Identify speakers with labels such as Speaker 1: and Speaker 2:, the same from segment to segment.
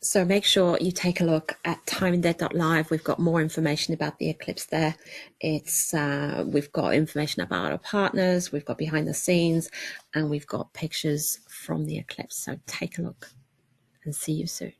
Speaker 1: So make sure you take a look at timeindead.live. We've got more information about the eclipse there. We've got information about our partners, we've got behind the scenes, and we've got pictures from the eclipse. So take a look and see you soon.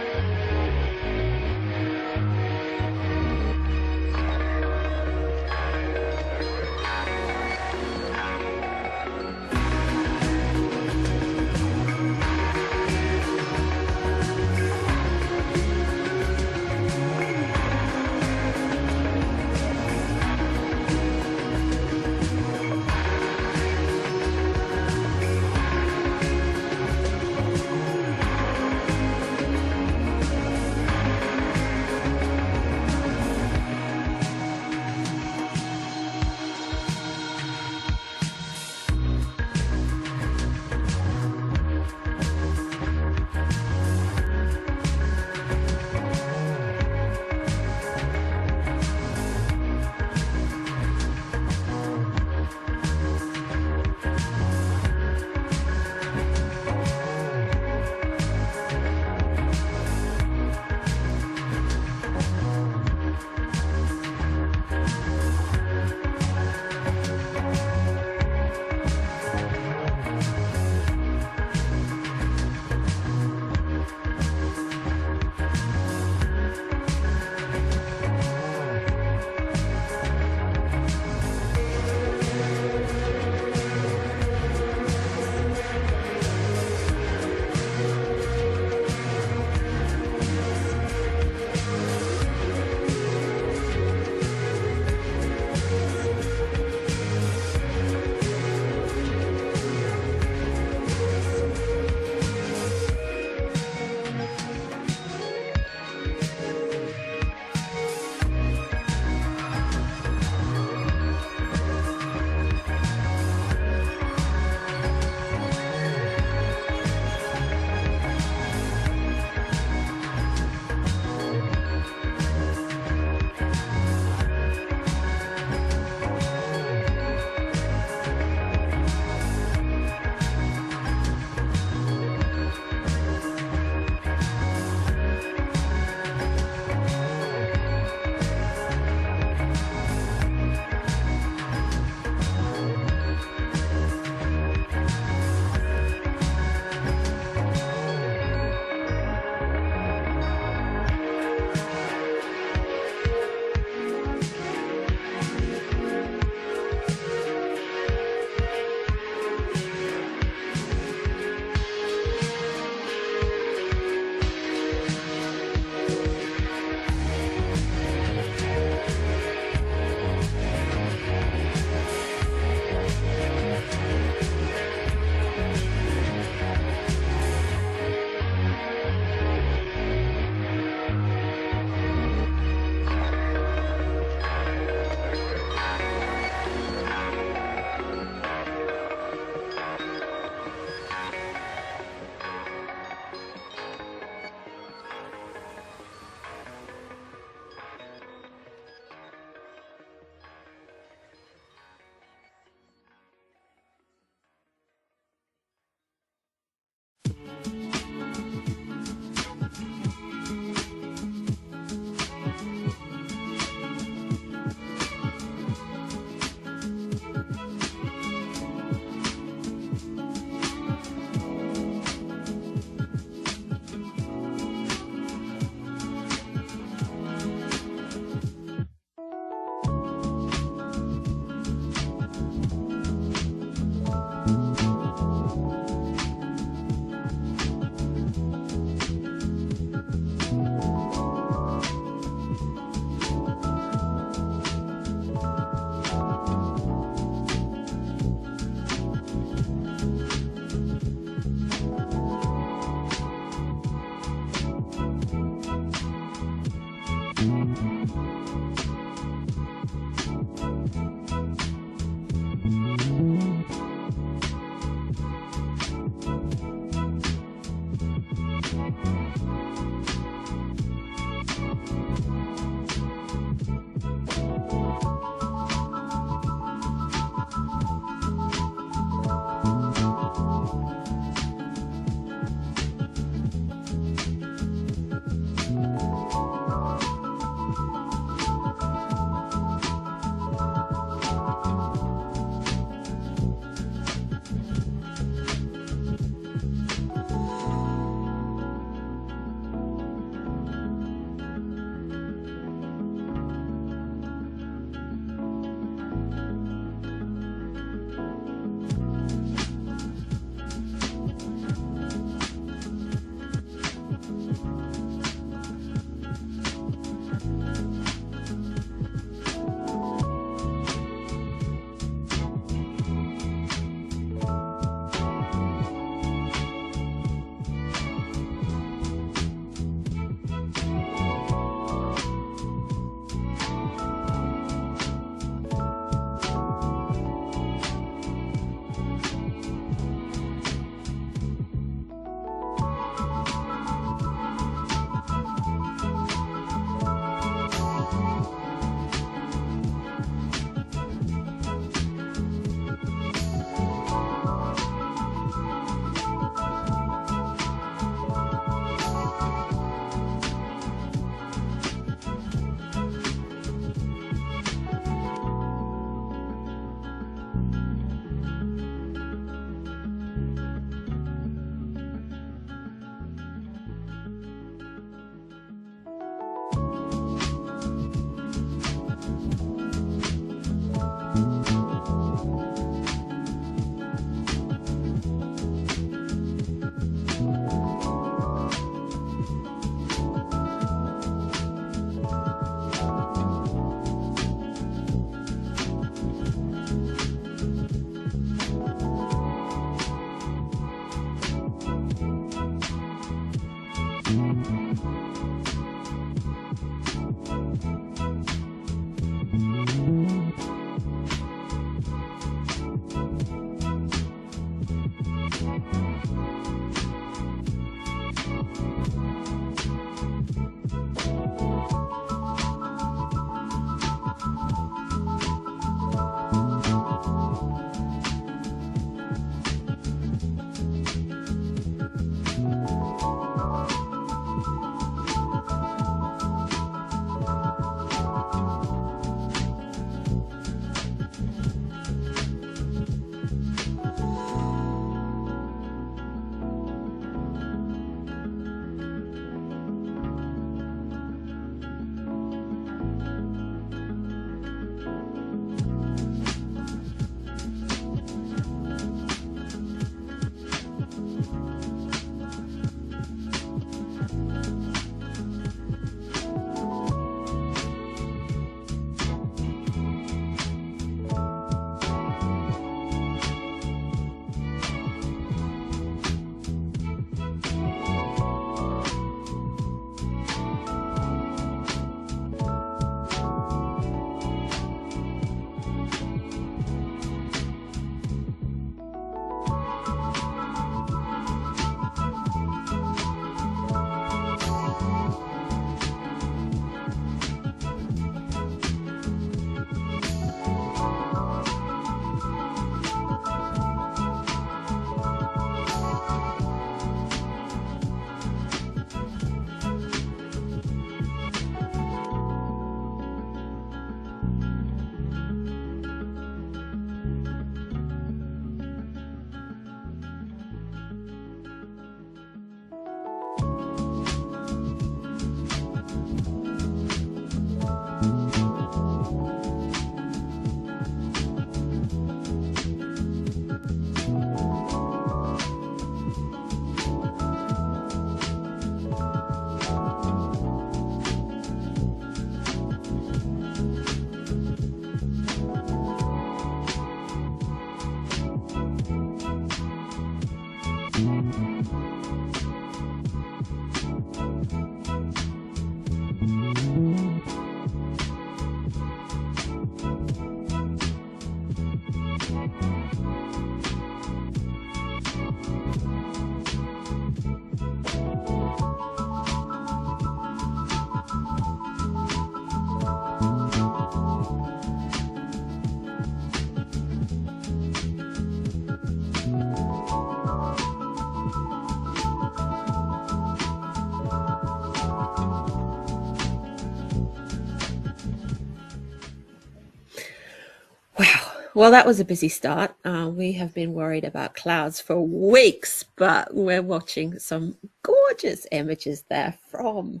Speaker 1: Well, that was a busy start. We have been worried about clouds for weeks, but we're watching some gorgeous images there from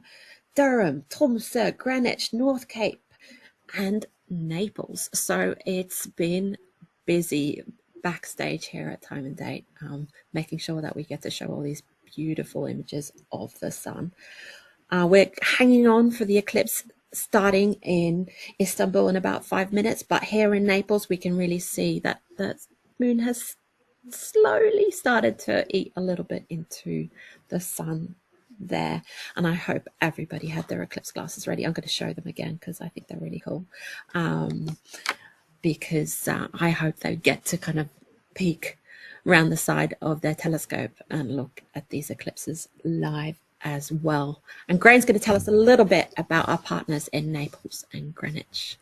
Speaker 1: Durham, Tromsø, Greenwich, North Cape, and Naples. So it's been busy backstage here at Time and Date, making sure that we get to show all these beautiful images of the sun. We're hanging on for the eclipse starting in Istanbul in about 5 minutes, but here in Naples we can really see that the moon has slowly started to eat a little bit into the sun there, and I hope everybody had their eclipse glasses ready. I'm going to show them again because I think they're really cool, because I hope they get to kind of peek around the side of their telescope and look at these eclipses live as well. And Graham's going to tell us a little bit about our partners in Naples and Greenwich.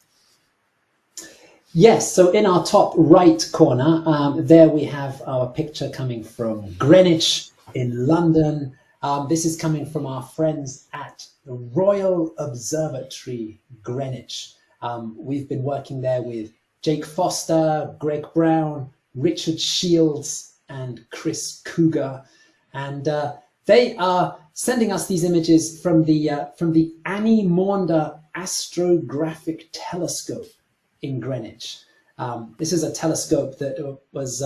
Speaker 2: Yes, so in our top right corner, there we have our picture coming from Greenwich in London. This is coming from our friends at the Royal Observatory, Greenwich. We've been working there with Jake Foster, Greg Brown, Richard Shields, and Chris Cougar. And they are sending us these images from the Annie Maunder Astrographic Telescope in Greenwich. This is a telescope that was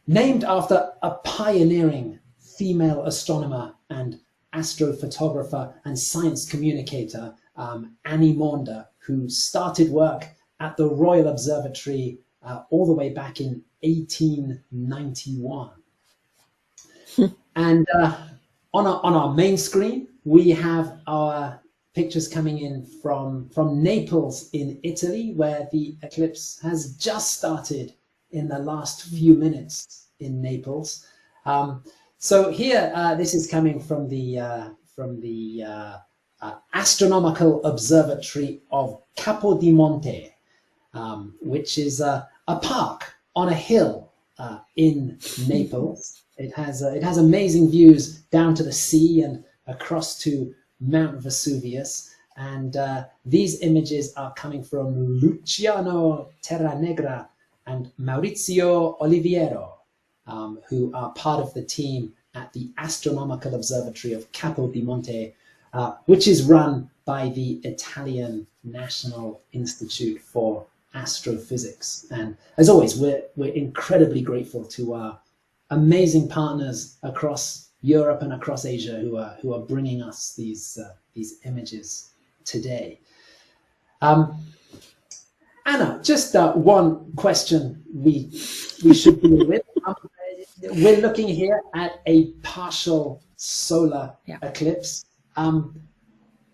Speaker 2: named after a pioneering female astronomer and astrophotographer and science communicator, Annie Maunder, who started work at the Royal Observatory all the way back in 1891. And on our main screen, we have our pictures coming in from Naples in Italy, where the eclipse has just started in the last few minutes in Naples. So here, this is coming from the Astronomical Observatory of Capodimonte, which is a park on a hill in Naples. It has amazing views down to the sea and across to Mount Vesuvius. And these images are coming from Luciano Terranegra and Maurizio Oliviero, who are part of the team at the Astronomical Observatory of Capodimonte, which is run by the Italian National Institute for Astrophysics. And as always, we're incredibly grateful to our amazing partners across Europe and across Asia who are bringing us these images today. Anna, just one question we should deal with. We're looking here at a partial solar eclipse.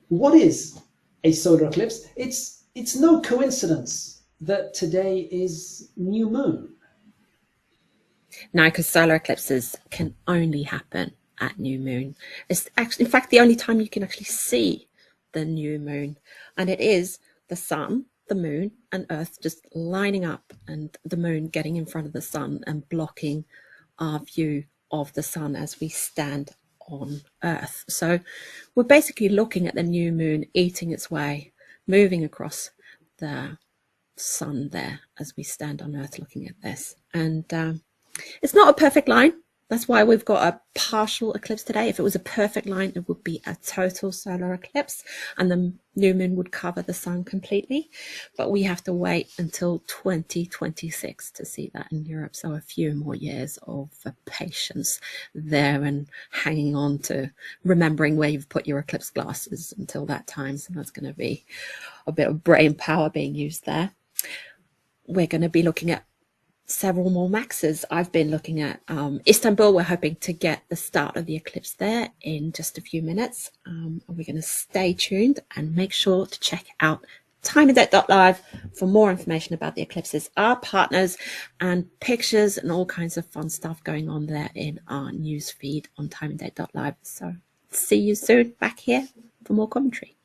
Speaker 2: What is a solar eclipse? It's no coincidence that today is new moon.
Speaker 1: No, because solar eclipses can only happen at new moon. It's actually, in fact, the only time you can actually see the new moon. And it is the sun, the moon, and Earth just lining up, and the moon getting in front of the sun and blocking our view of the sun as we stand on Earth. So we're basically looking at the new moon eating its way, moving across the sun there as we stand on Earth looking at this. And it's not a perfect line. That's why we've got a partial eclipse today. If it was a perfect line, it would be a total solar eclipse and the new moon would cover the sun completely. But we have to wait until 2026 to see that in Europe. So a few more years of patience there and hanging on to remembering where you've put your eclipse glasses until that time. So that's going to be a bit of brain power being used there. We're going to be looking at several more maxes. I've been looking at Istanbul. We're hoping to get the start of the eclipse there in just a few minutes. We're going to stay tuned and make sure to check out timeanddate.live for more information about the eclipses, our partners, and pictures and all kinds of fun stuff going on there in our news feed on timeanddate.live. So see you soon back here for more commentary.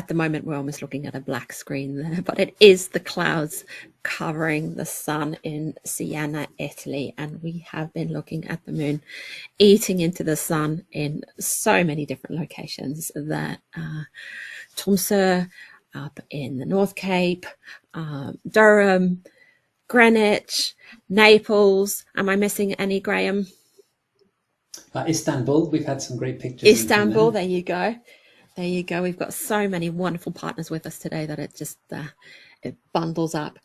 Speaker 1: at the moment we're almost looking at a black screen there, but it is the clouds covering the sun in Siena, Italy, and we have been looking at the moon eating into the sun in so many different locations, that Tromsø, up in the North Cape, Durham, Greenwich, Naples. Am I missing any, Graham?
Speaker 2: Istanbul, we've had some great pictures.
Speaker 1: Istanbul, there you go. There you go. We've got so many wonderful partners with us today that it just it bundles up.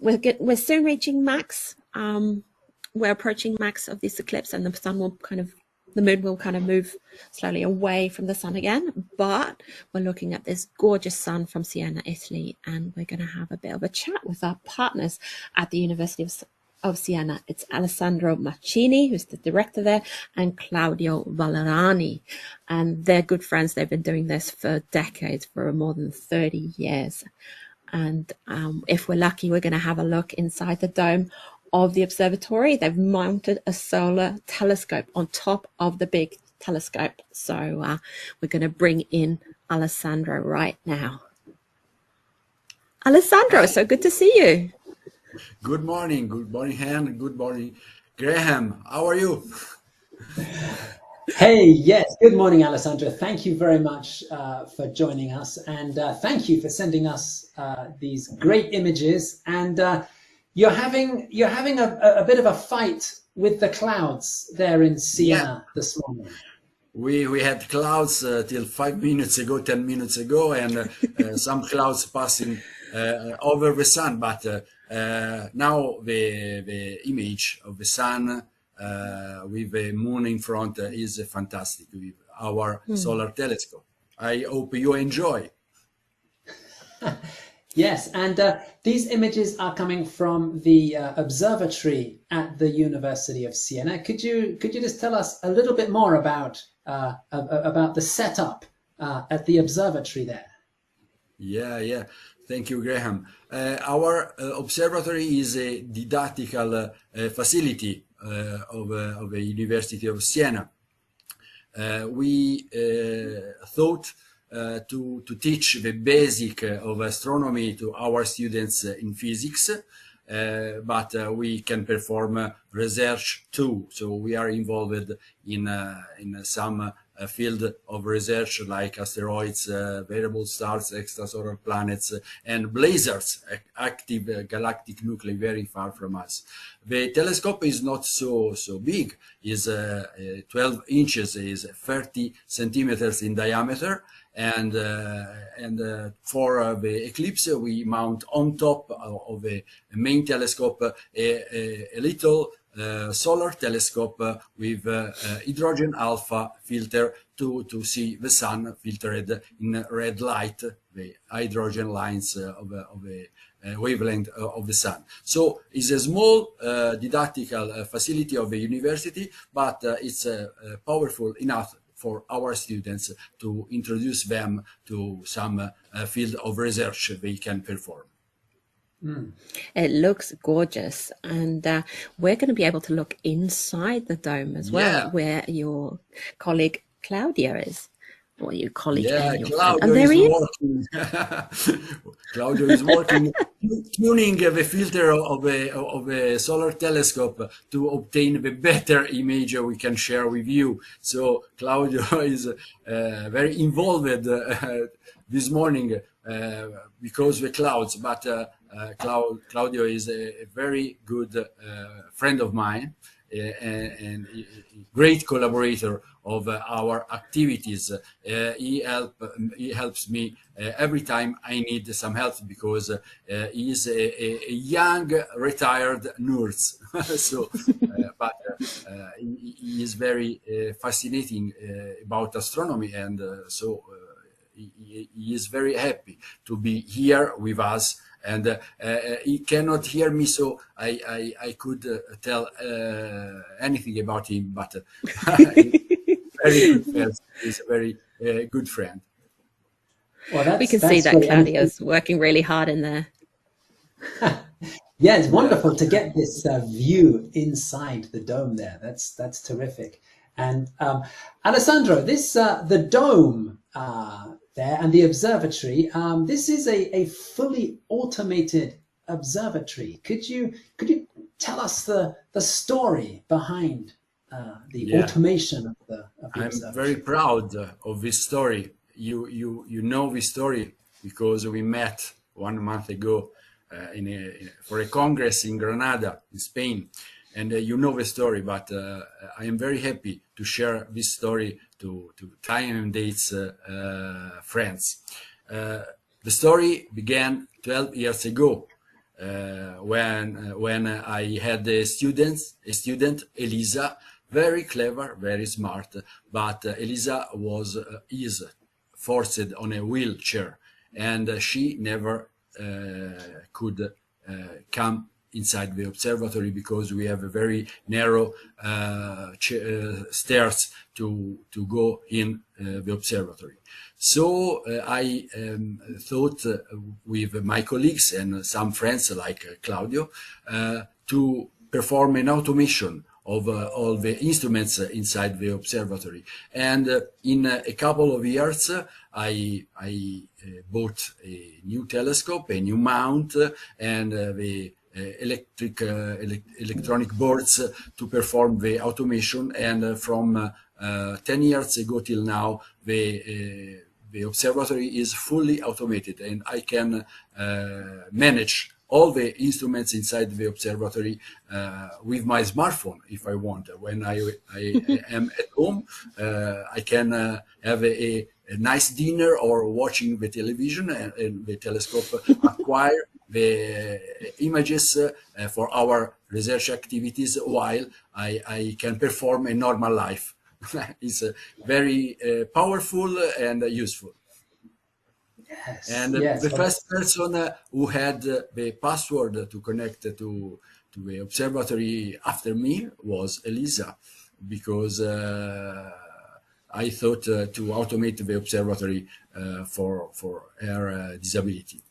Speaker 1: We're soon reaching max. We're approaching max of this eclipse, and the moon will kind of move slowly away from the sun again. But we're looking at this gorgeous sun from Siena, Italy, and we're going to have a bit of a chat with our partners at the University of Siena. It's Alessandro Maccini, who's the director there, and Claudio Valerani. And they're good friends. They've been doing this for decades, for more than 30 years. And if we're lucky, we're going to have a look inside the dome of the observatory. They've mounted a solar telescope on top of the big telescope. So we're going to bring in Alessandro right now. Alessandro, so good to see you.
Speaker 3: Good morning, Han. Good morning, Graham. How are you?
Speaker 2: Hey, yes. Good morning, Alessandro. Thank you very much for joining us, and thank you for sending us these great images. And you're having a bit of a fight with the clouds there in Siena this morning.
Speaker 3: We had clouds till 5 minutes ago, 10 minutes ago, and some clouds passing over the sun, but now the image of the sun with the moon in front is fantastic with our solar telescope. I hope you enjoy.
Speaker 2: Yes, and these images are coming from the observatory at the University of Siena. Could you just tell us a little bit more about the setup at the observatory there?
Speaker 3: Yeah. Thank you, Graham. Our observatory is a didactical facility of the University of Siena. We thought to teach the basic of astronomy to our students in physics, but we can perform research too. So we are involved in some field of research like asteroids, variable stars, extrasolar planets, and blazars, active galactic nuclei very far from us. The telescope is not so big. Is 12 inches, is 30 centimeters in diameter. And for the eclipse, we mount on top of the main telescope a little solar telescope with hydrogen alpha filter to see the sun filtered in red light, the hydrogen lines of the wavelength of the sun. So it's a small didactical facility of the university, but it's powerful enough for our students to introduce them to some field of research they can perform.
Speaker 1: It looks gorgeous, and we're going to be able to look inside the dome as well, where your colleague Claudia is, or your colleague and your friend. And there he is.
Speaker 3: Working. Claudio is working, tuning the filter of the solar telescope to obtain the better image we can share with you. So Claudio is very involved this morning because the clouds, but Claudio is a very good friend of mine and a great collaborator of our activities. He helps me every time I need some help because he is a young retired nurse. So, but he is very fascinating about astronomy, and so he is very happy to be here with us. And he cannot hear me, so I could tell anything about him, but very good friend. He's a very good friend.
Speaker 2: Well,
Speaker 1: we can see that Claudia's working really hard in there.
Speaker 2: Yeah, it's wonderful to get this view inside the dome there. That's terrific. And Alessandro, this the dome there. And the observatory, this is a fully automated observatory. Could you tell us the story behind the automation of the observatory?
Speaker 3: I'm very proud of this story. You know this story because we met 1 month ago for a congress in Granada, in Spain, and you know the story. But I am very happy to share this story to time and dates friends. The story began 12 years ago when I had a student, Elisa, very clever, very smart, but Elisa is forced on a wheelchair, and she never could come inside the observatory because we have a very narrow stairs to go in the observatory. So I thought with my colleagues and some friends like Claudio to perform an automation of all the instruments inside the observatory. And in a couple of years, I bought a new telescope, a new mount, and the electronic boards to perform the automation. And from 10 years ago till now, the observatory is fully automated, and I can manage all the instruments inside the observatory with my smartphone if I want. When I am at home, I can have a nice dinner or watching the television, and the telescope acquire the images for our research activities while I can perform a normal life. It's very powerful and useful.
Speaker 2: Yes,
Speaker 3: And
Speaker 2: yes.
Speaker 3: the first person who had the password to connect to the observatory after me was Elisa, because I thought to automate the observatory for her disability.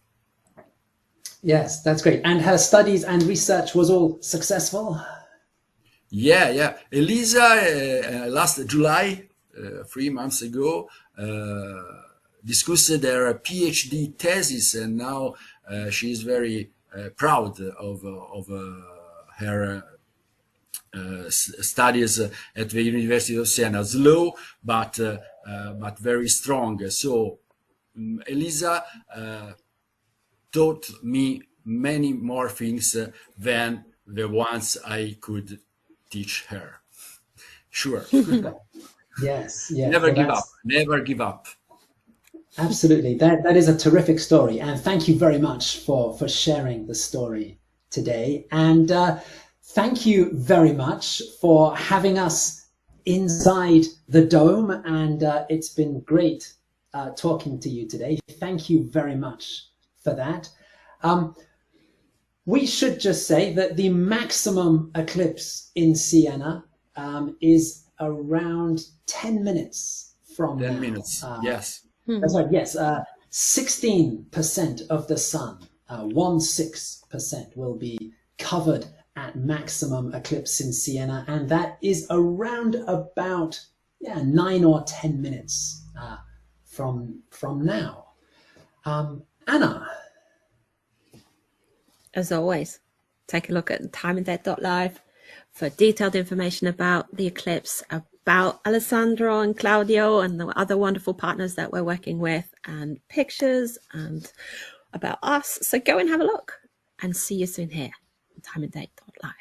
Speaker 2: Yes, that's great. And her studies and research was all successful?
Speaker 3: Yeah. Elisa, last July, 3 months ago, discussed their PhD thesis, and now she is very proud of her studies at the University of Siena. Slow, but very strong. So Elisa taught me many more things than the ones I could teach her. Sure.
Speaker 2: Yes.
Speaker 3: Never give up. Never give up.
Speaker 2: Absolutely. That is a terrific story. And thank you very much for sharing the story today. And thank you very much for having us inside the dome. And it's been great talking to you today. Thank you very much for that. We should just say that the maximum eclipse in Siena is around 10 minutes from
Speaker 3: 10
Speaker 2: now.
Speaker 3: minutes, yes.
Speaker 2: That's right, yes. 16% of the sun, 16%, will be covered at maximum eclipse in Siena, and that is around about 9 or 10 minutes from now. Anna.
Speaker 1: As always, take a look at timeanddate.live for detailed information about the eclipse, about Alessandro and Claudio and the other wonderful partners that we're working with, and pictures and about us. So go and have a look, and see you soon here on timeanddate.live.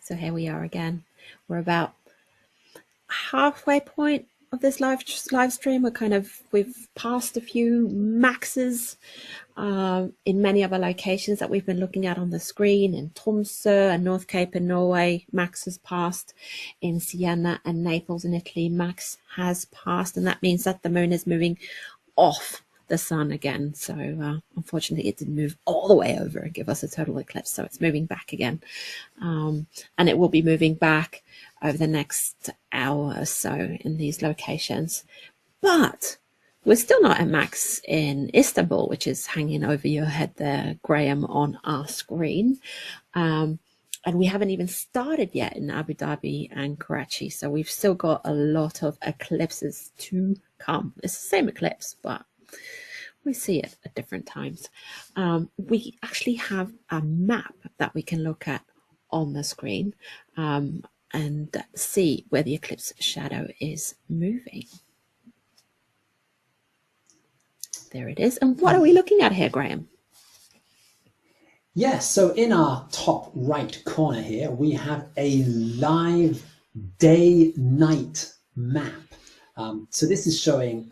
Speaker 1: So here we are again. We're about halfway point of this live stream. We've passed a few maxes in many other locations that we've been looking at on the screen. In Tromsø and North Cape in Norway, max has passed. In Siena and Naples in Italy, max has passed, and that means that the moon is moving off the sun again. So unfortunately it didn't move all the way over and give us a total eclipse, so it's moving back again, and it will be moving back over the next hour or so in these locations. But we're still not at max in Istanbul, which is hanging over your head there, Graham, on our screen. And we haven't even started yet in Abu Dhabi and Karachi. So we've still got a lot of eclipses to come. It's the same eclipse, but we see it at different times. We actually have a map that we can look at on the screen and see where the eclipse shadow is moving. There it is. And what are we looking at here, Graham?
Speaker 2: Yes, so in our top right corner here, we have a live day-night map. So this is showing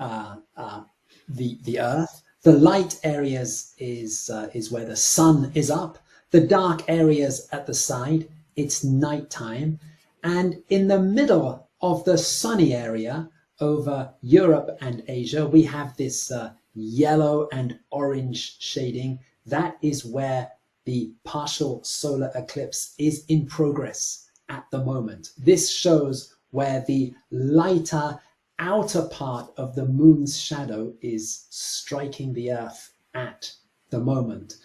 Speaker 2: the Earth. The light areas is where the sun is up. The dark areas at the side, it's nighttime. And in the middle of the sunny area over Europe and Asia, we have this yellow and orange shading. That is where the partial solar eclipse is in progress at the moment. This shows where the lighter outer part of the moon's shadow is striking the Earth at the moment.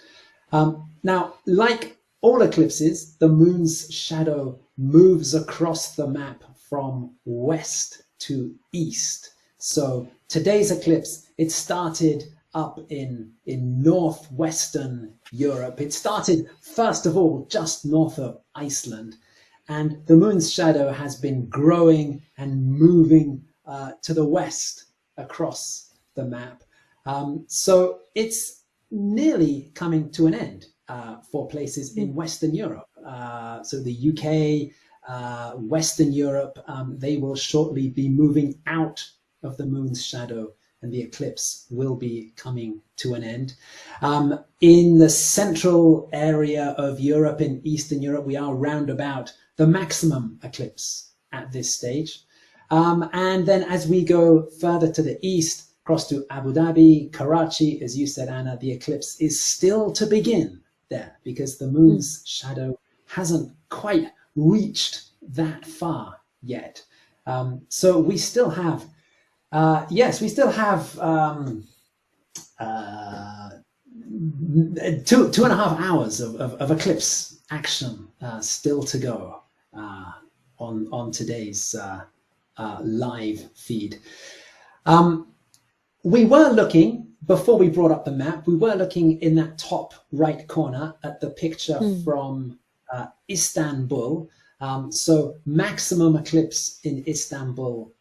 Speaker 2: Now, like all eclipses, the moon's shadow moves across the map from west to east. So today's eclipse, it started up in northwestern Europe. It started, first of all, just north of Iceland. And the moon's shadow has been growing and moving to the west across the map. So it's nearly coming to an end for places in Western Europe. So the UK, Western Europe, they will shortly be moving out of the moon's shadow, and the eclipse will be coming to an end. In the central area of Europe, in Eastern Europe, we are round about the maximum eclipse at this stage. And then as we go further to the east, across to Abu Dhabi, Karachi, as you said, Anna, the eclipse is still to begin there because the moon's shadow hasn't quite reached that far yet. So we still have, yes, we still have 2.5 hours of eclipse action still to go on today's live feed. We were looking, before we brought up the map, we were looking in that top right corner at the picture from Istanbul. So maximum eclipse in Istanbul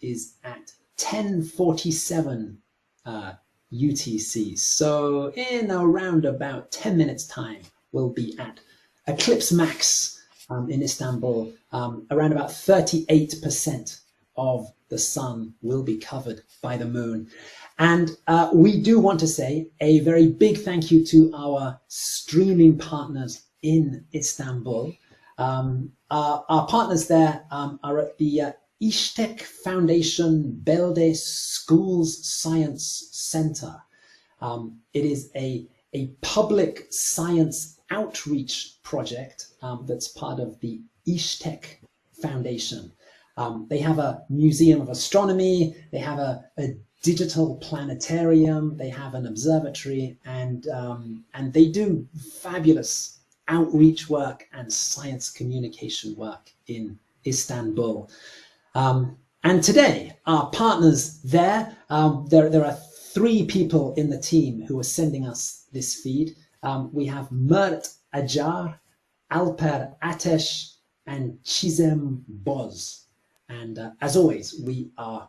Speaker 2: is at 10:47 UTC. So in around about 10 minutes time, we'll be at eclipse max in Istanbul. Around about 38% of the sun will be covered by the moon. And we do want to say a very big thank you to our streaming partners in Istanbul. Our partners there are at the İştek Foundation Belde Schools Science Center. It is a public science outreach project that's part of the İştek Foundation. They have a museum of astronomy, they have a digital planetarium, they have an observatory, and they do fabulous outreach work and science communication work in Istanbul. And today, our partners there, there are 3 people in the team who are sending us this feed. We have Mert Acar, Alper Ateş, and Çizem Boz. And as always, we are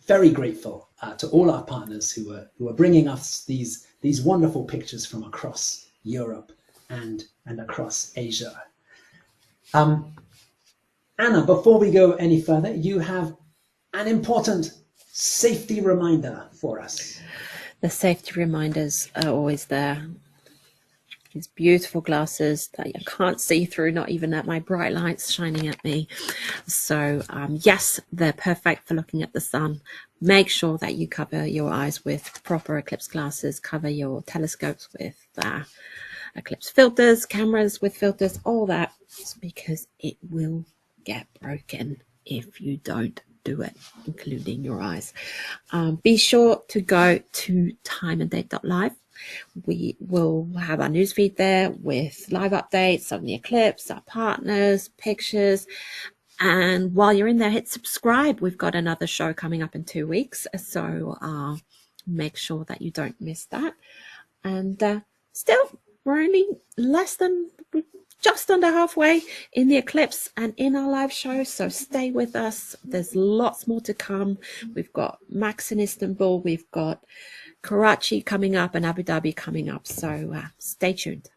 Speaker 2: very grateful to all our partners who are bringing us these wonderful pictures from across Europe and across Asia. Anna, before we go any further, you have an important safety reminder for us.
Speaker 1: The safety reminders are always there. These beautiful glasses that you can't see through, not even at my bright lights shining at me. So yes, they're perfect for looking at the sun. Make sure that you cover your eyes with proper eclipse glasses, cover your telescopes with eclipse filters, cameras with filters, all that, because it will get broken if you don't do it, including your eyes. Be sure to go to timeanddate.live. We will have our newsfeed there with live updates on the eclipse, our partners, pictures. And while you're in there, hit subscribe. We've got another show coming up in 2 weeks. So make sure that you don't miss that. And still, we're only just under halfway in the eclipse and in our live show. So stay with us. There's lots more to come. We've got Max in Istanbul. We've got Karachi coming up and Abu Dhabi coming up. So stay tuned.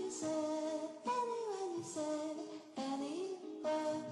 Speaker 4: you said, anywhere you said, anywhere.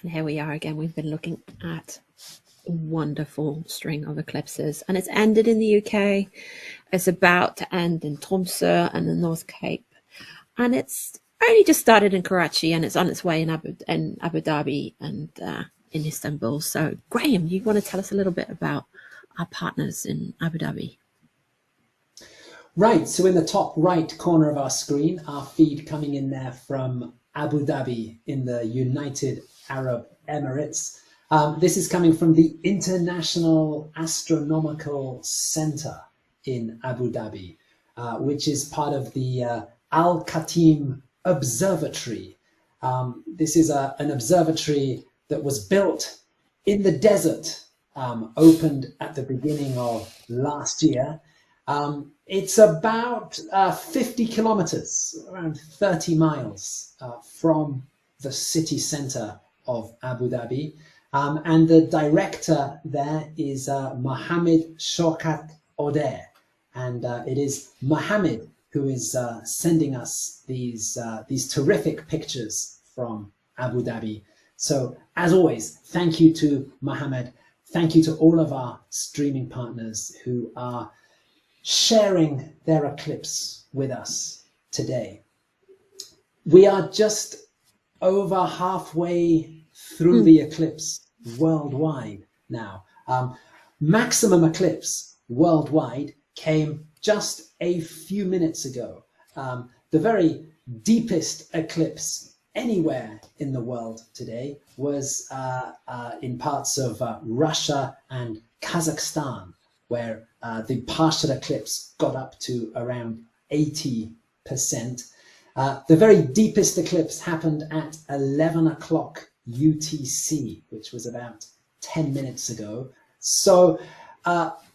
Speaker 1: And here we are again. We've been looking at a wonderful string of eclipses, and it's ended in the UK. It's about to end in Tromsø and the North Cape, and it's only just started in Karachi, and it's on its way in Abu Dhabi and in Istanbul. So, Graham, you want to tell us a little bit about our partners in Abu Dhabi?
Speaker 2: Right, so in the top right corner of our screen, our feed coming in there from Abu Dhabi in the United Arab Emirates. This is coming from the International Astronomical Center in Abu Dhabi, which is part of the Al Khatim Observatory. This is an observatory that was built in the desert, opened at the beginning of last year. It's about 50 kilometers, around 30 miles from the city center of Abu Dhabi. And the director there is Mohammed Shokat Oder. And it is Mohammed who is sending us these terrific pictures from Abu Dhabi. So as always, thank you to Mohammed. Thank you to all of our streaming partners who are sharing their eclipse with us today. We are just over halfway through the eclipse worldwide now. Maximum eclipse worldwide came just a few minutes ago. The very deepest eclipse anywhere in the world today was in parts of Russia and Kazakhstan, where the partial eclipse got up to around 80%. The very deepest eclipse happened at 11 o'clock UTC, which was about 10 minutes ago. So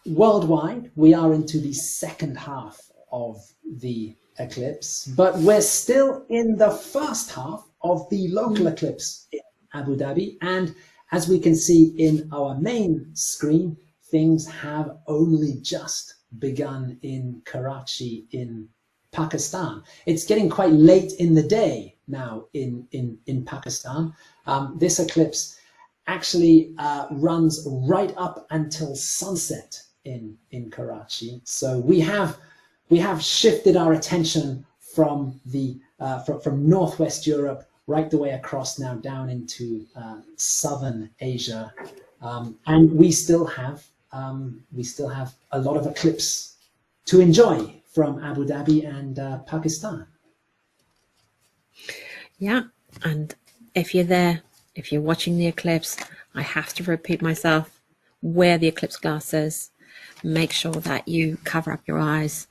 Speaker 2: worldwide, we are into the second half of the eclipse, but we're still in the first half of the local eclipse in Abu Dhabi. And as we can see in our main screen, things have only just begun in Karachi in Pakistan. It's getting quite late in the day now in Pakistan. This eclipse actually runs right up until sunset in Karachi. So we have shifted our attention from from Northwest Europe right the way across now down into Southern Asia, and we still have a lot of eclipse to enjoy from Abu Dhabi and Pakistan.
Speaker 1: Yeah, and if you're there, if you're watching the eclipse, I have to repeat myself, wear the eclipse glasses, make sure that you cover up your eyes,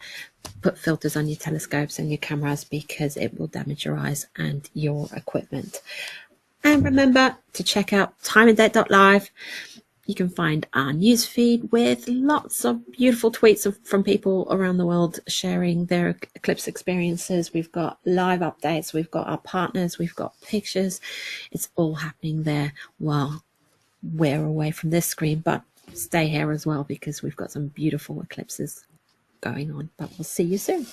Speaker 1: put filters on your telescopes and your cameras because it will damage your eyes and your equipment. And remember to check out timeanddate.live. You can find our newsfeed with lots of beautiful tweets from people around the world sharing their eclipse experiences. We've got live updates, we've got our partners, we've got pictures. It's all happening there while we're away from this screen, but stay here as well because we've got some beautiful eclipses going on. But we'll see you soon.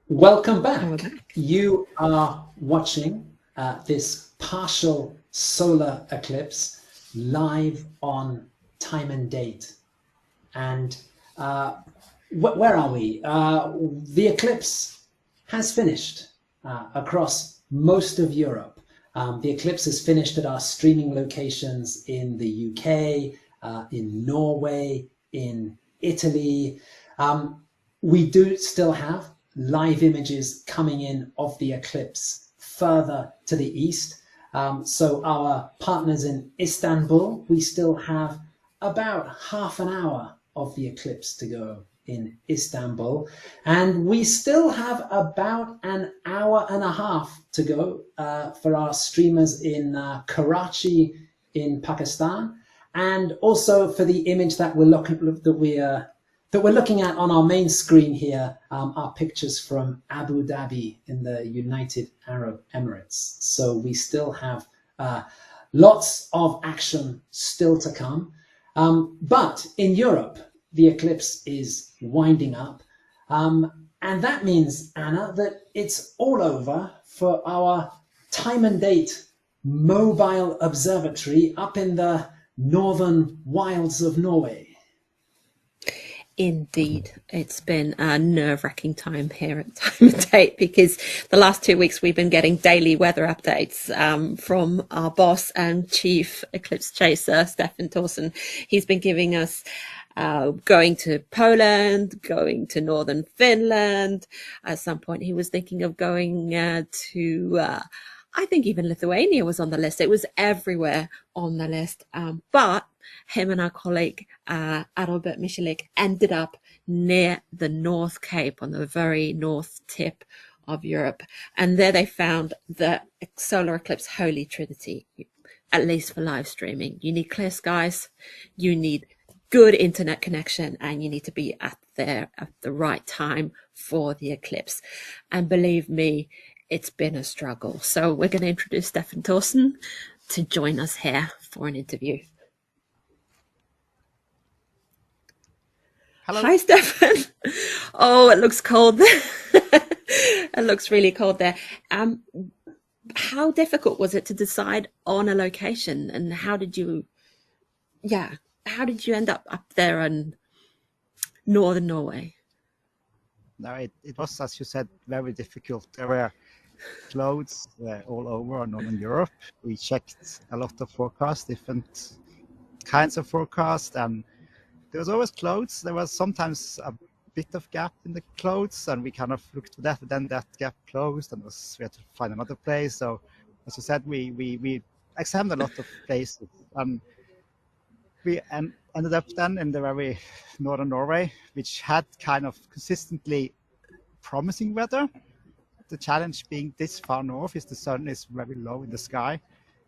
Speaker 2: Welcome
Speaker 1: And we're
Speaker 2: back.
Speaker 1: back.
Speaker 2: You are watching this partial solar eclipse live on time and date. And where are we? The eclipse has finished across most of Europe. The eclipse has finished at our streaming locations in the UK, in Norway, in Italy. We do still have live images coming in of the eclipse further to the east. So our partners in Istanbul, we still have about half an hour of the eclipse to go in Istanbul. And we still have about an hour and a half to go for our streamers in Karachi in Pakistan. And also for the image that we're looking at on our main screen here are pictures from Abu Dhabi in the United Arab Emirates. So we still have lots of action still to come. But in Europe, the eclipse is winding up. And that means, Anna, that it's all over for our time and date mobile observatory up in the northern wilds of Norway.
Speaker 1: Indeed, it's been a nerve-wracking time here at Time and Date because the last 2 weeks we've been getting daily weather updates from our boss and chief eclipse chaser, Stefan Thorsen. He's been giving us going to Poland, going to northern Finland. At some point, he was thinking of going to. I think even Lithuania was on the list. It was everywhere on the list, but him and our colleague Adalbert Michalik ended up near the North Cape on the very north tip of Europe. And there they found the solar eclipse holy trinity, at least for live streaming. You need clear skies, you need good internet connection, and you need to be there at the right time for the eclipse. And believe me, it's been a struggle. So we're going to introduce Stefan Thorsen to join us here for an interview.
Speaker 5: Hello.
Speaker 1: Hi, Stefan. Oh, it looks cold there. It looks really cold there. How difficult was it to decide on a location, and how did you end up there in northern Norway?
Speaker 5: No, it was, as you said, very difficult. There were clouds all over Northern Europe. We checked a lot of forecasts, different kinds of forecasts, and there was always clouds. There was sometimes a bit of gap in the clouds, and we kind of looked for that, but then that gap closed, and we had to find another place. So, as you said, we examined a lot of places, and we ended up then in the very northern Norway, which had kind of consistently promising weather. The challenge being this far north is the sun is very low in the sky.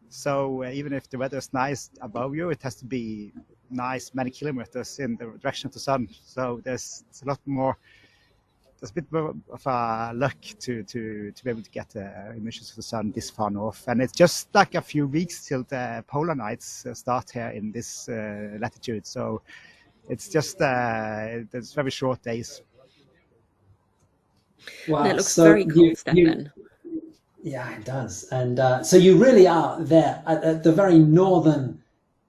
Speaker 5: So even if the weather is nice above you, it has to be nice many kilometers in the direction of the sun. So there's a lot more, there's a bit more of a luck to be able to get emissions of the sun this far north. And it's just like a few weeks till the polar nights start here in this latitude. So it's just, there's very short days.
Speaker 2: Wow.
Speaker 1: That looks very cold, Stefan.
Speaker 2: Yeah, it does. And so you really are there at the very northern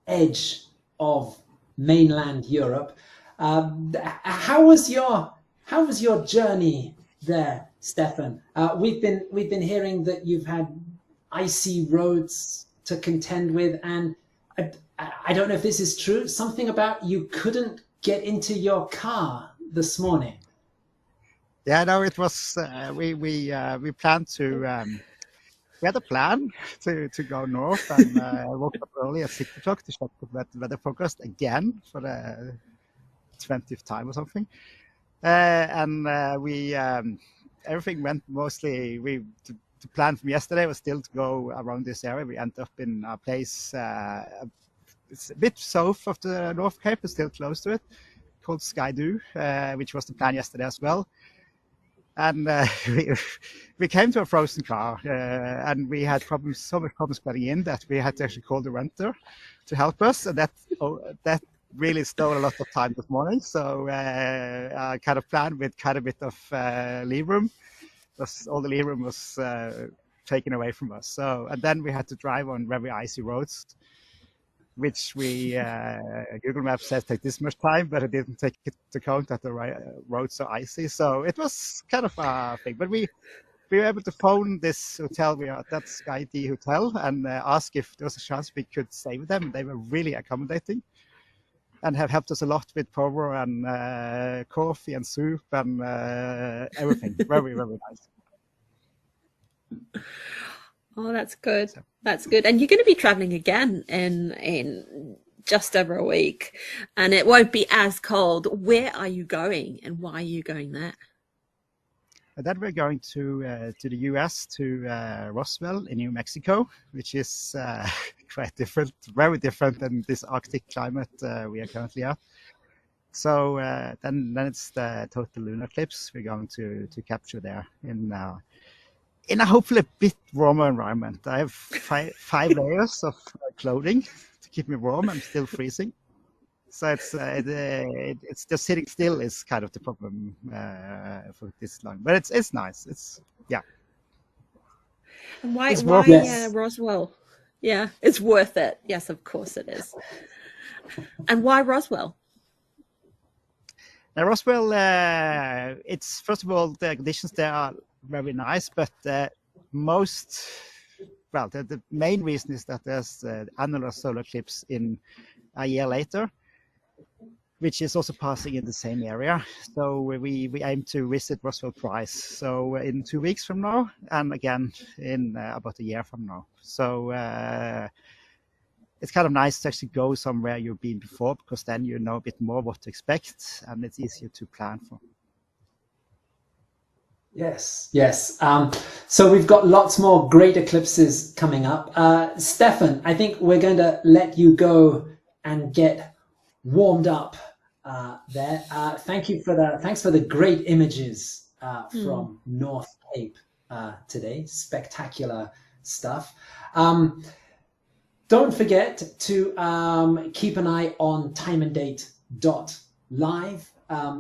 Speaker 2: edge of mainland Europe. How was your journey there, Stefan? We've been hearing that you've had icy roads to contend with, and I don't know if this is true. Something about you couldn't get into your car this morning.
Speaker 5: Yeah, no, it was, we planned to, we had a plan to go north, and I woke up early at 6 o'clock to check the weather forecast again for the 20th time or something. And everything went mostly, the plan from yesterday was still to go around this area. We ended up in a place, it's a bit south of the North Cape, but still close to it, called Skaidu, which was the plan yesterday as well. And we came to a frozen car, and we had so much problems getting in that we had to actually call the renter to help us, and that really stole a lot of time this morning. So I kind of planned with quite a bit of leave room, all the lee room was taken away from us. So, and then we had to drive on very icy roads, which we Google Maps says take this much time, but it didn't take into account that the roads are icy. So it was kind of a thing. But we were able to phone this hotel we are at, that Sky D Hotel, and ask if there was a chance we could stay with them. They were really accommodating and have helped us a lot with power and coffee and soup and everything. Very, very nice.
Speaker 1: Oh, that's good. That's good. And you're going to be traveling again in just over a week, and it won't be as cold. Where are you going, and why are you going there?
Speaker 5: And then we're going to the US, to Roswell in New Mexico, which is quite different, very different than this Arctic climate we are currently at. So then it's the total lunar eclipse we're going to capture there in a hopefully a bit warmer environment. I have five layers of clothing to keep me warm. I'm still freezing. So it's just sitting still is kind of the problem for this long. But it's nice. Yeah.
Speaker 1: And why
Speaker 2: Yes.
Speaker 1: Roswell? Yeah, it's worth it. Yes, of course it is. And why Roswell?
Speaker 5: Now, Roswell, it's first of all, the conditions there are very nice, but the main reason is that there's annular solar eclipse in a year later, which is also passing in the same area. So we aim to visit Roswell twice. So in 2 weeks from now, and again in about a year from now. So it's kind of nice to actually go somewhere you've been before, because then you know a bit more what to expect, and it's easier to plan for.
Speaker 2: Yes. So we've got lots more great eclipses coming up. Stefan, I think we're going to let you go and get warmed up there. Thanks for the great images from North Cape today. Spectacular stuff. Don't forget to keep an eye on timeanddate.live.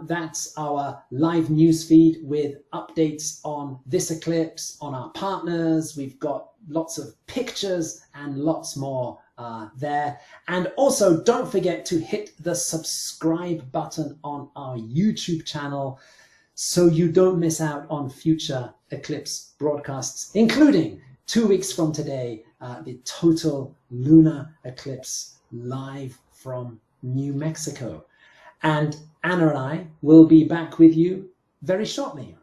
Speaker 2: That's our live news feed with updates on this eclipse, on our partners. We've got lots of pictures and lots more there. And also don't forget to hit the subscribe button on our YouTube channel so you don't miss out on future eclipse broadcasts, including 2 weeks from today, the total lunar eclipse live from New Mexico. And Anna and I will be back with you very shortly.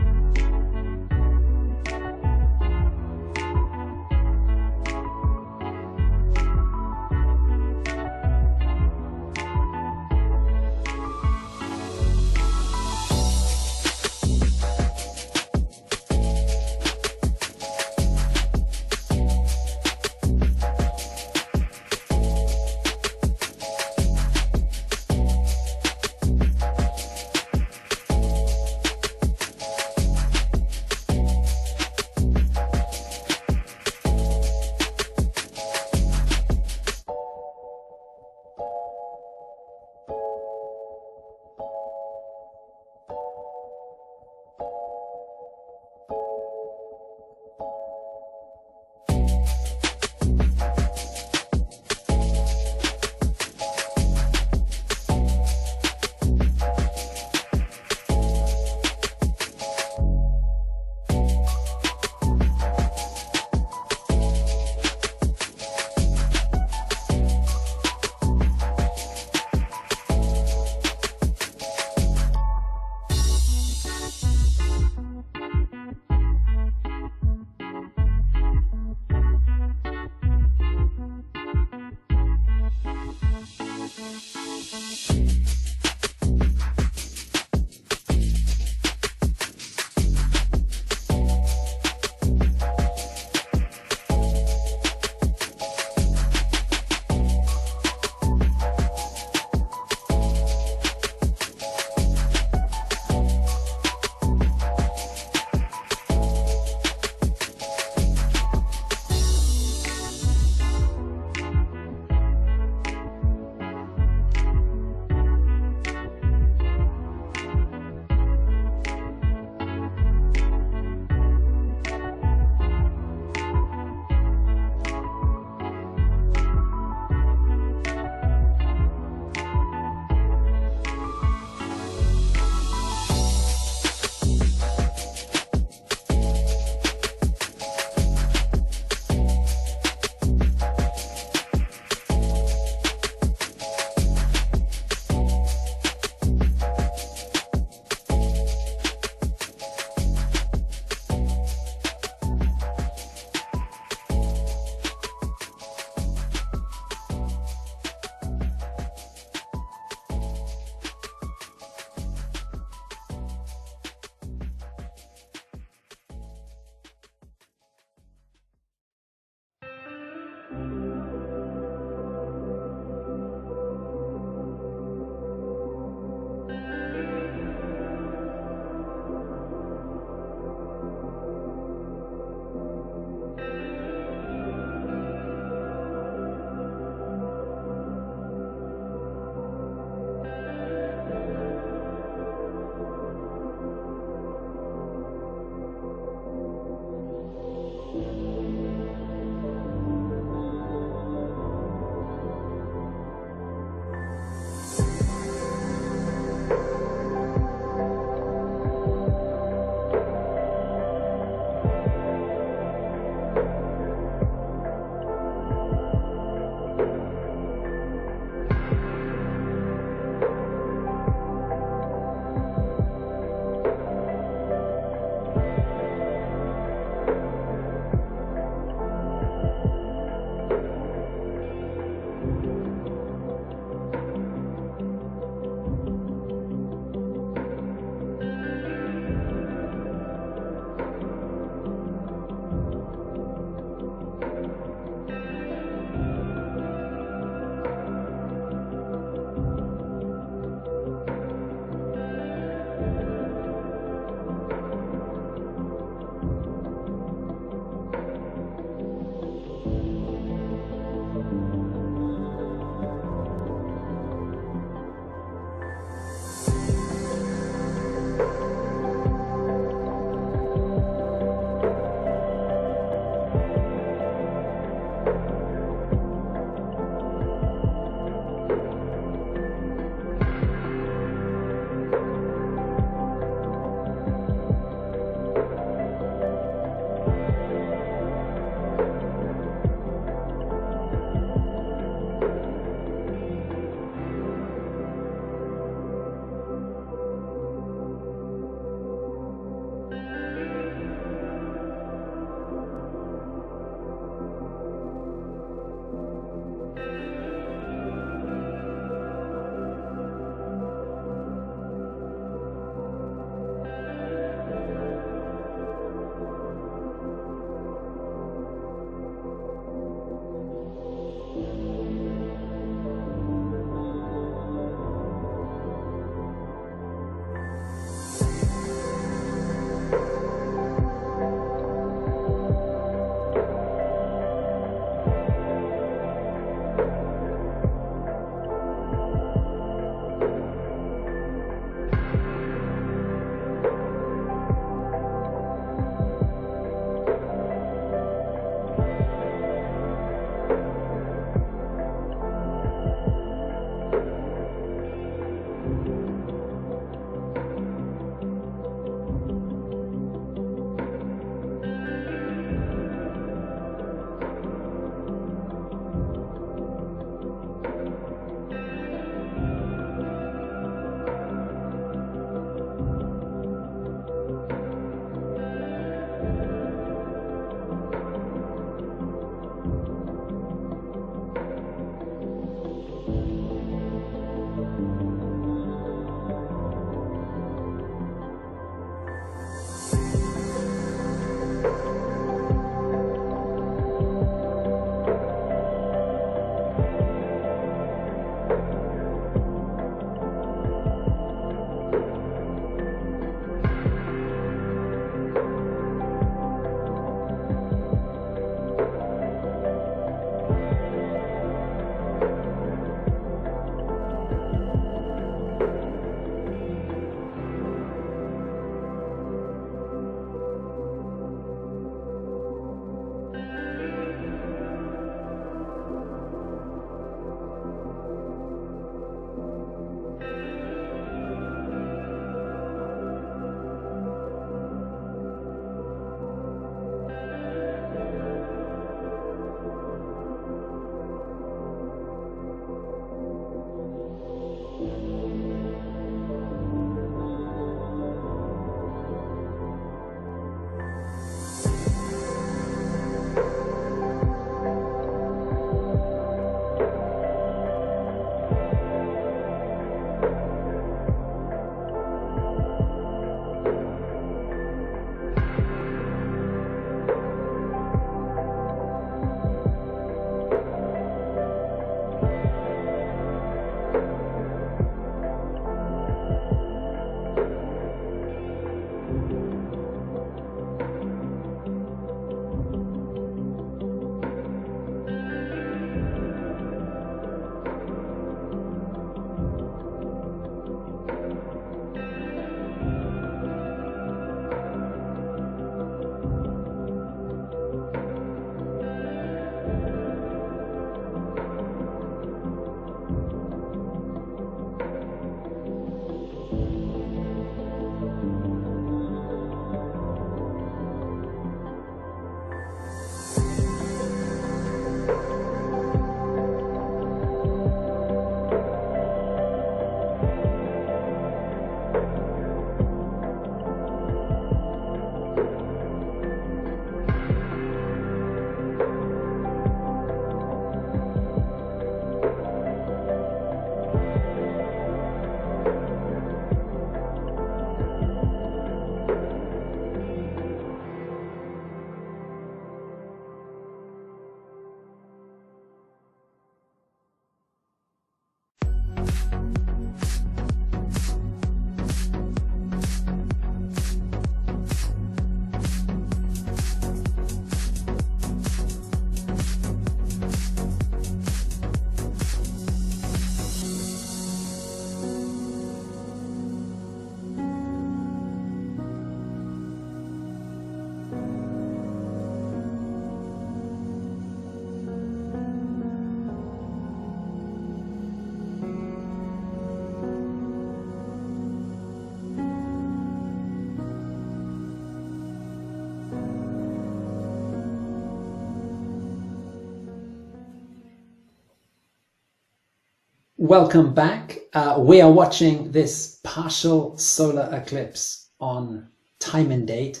Speaker 2: welcome back. We are watching this partial solar eclipse on time and date.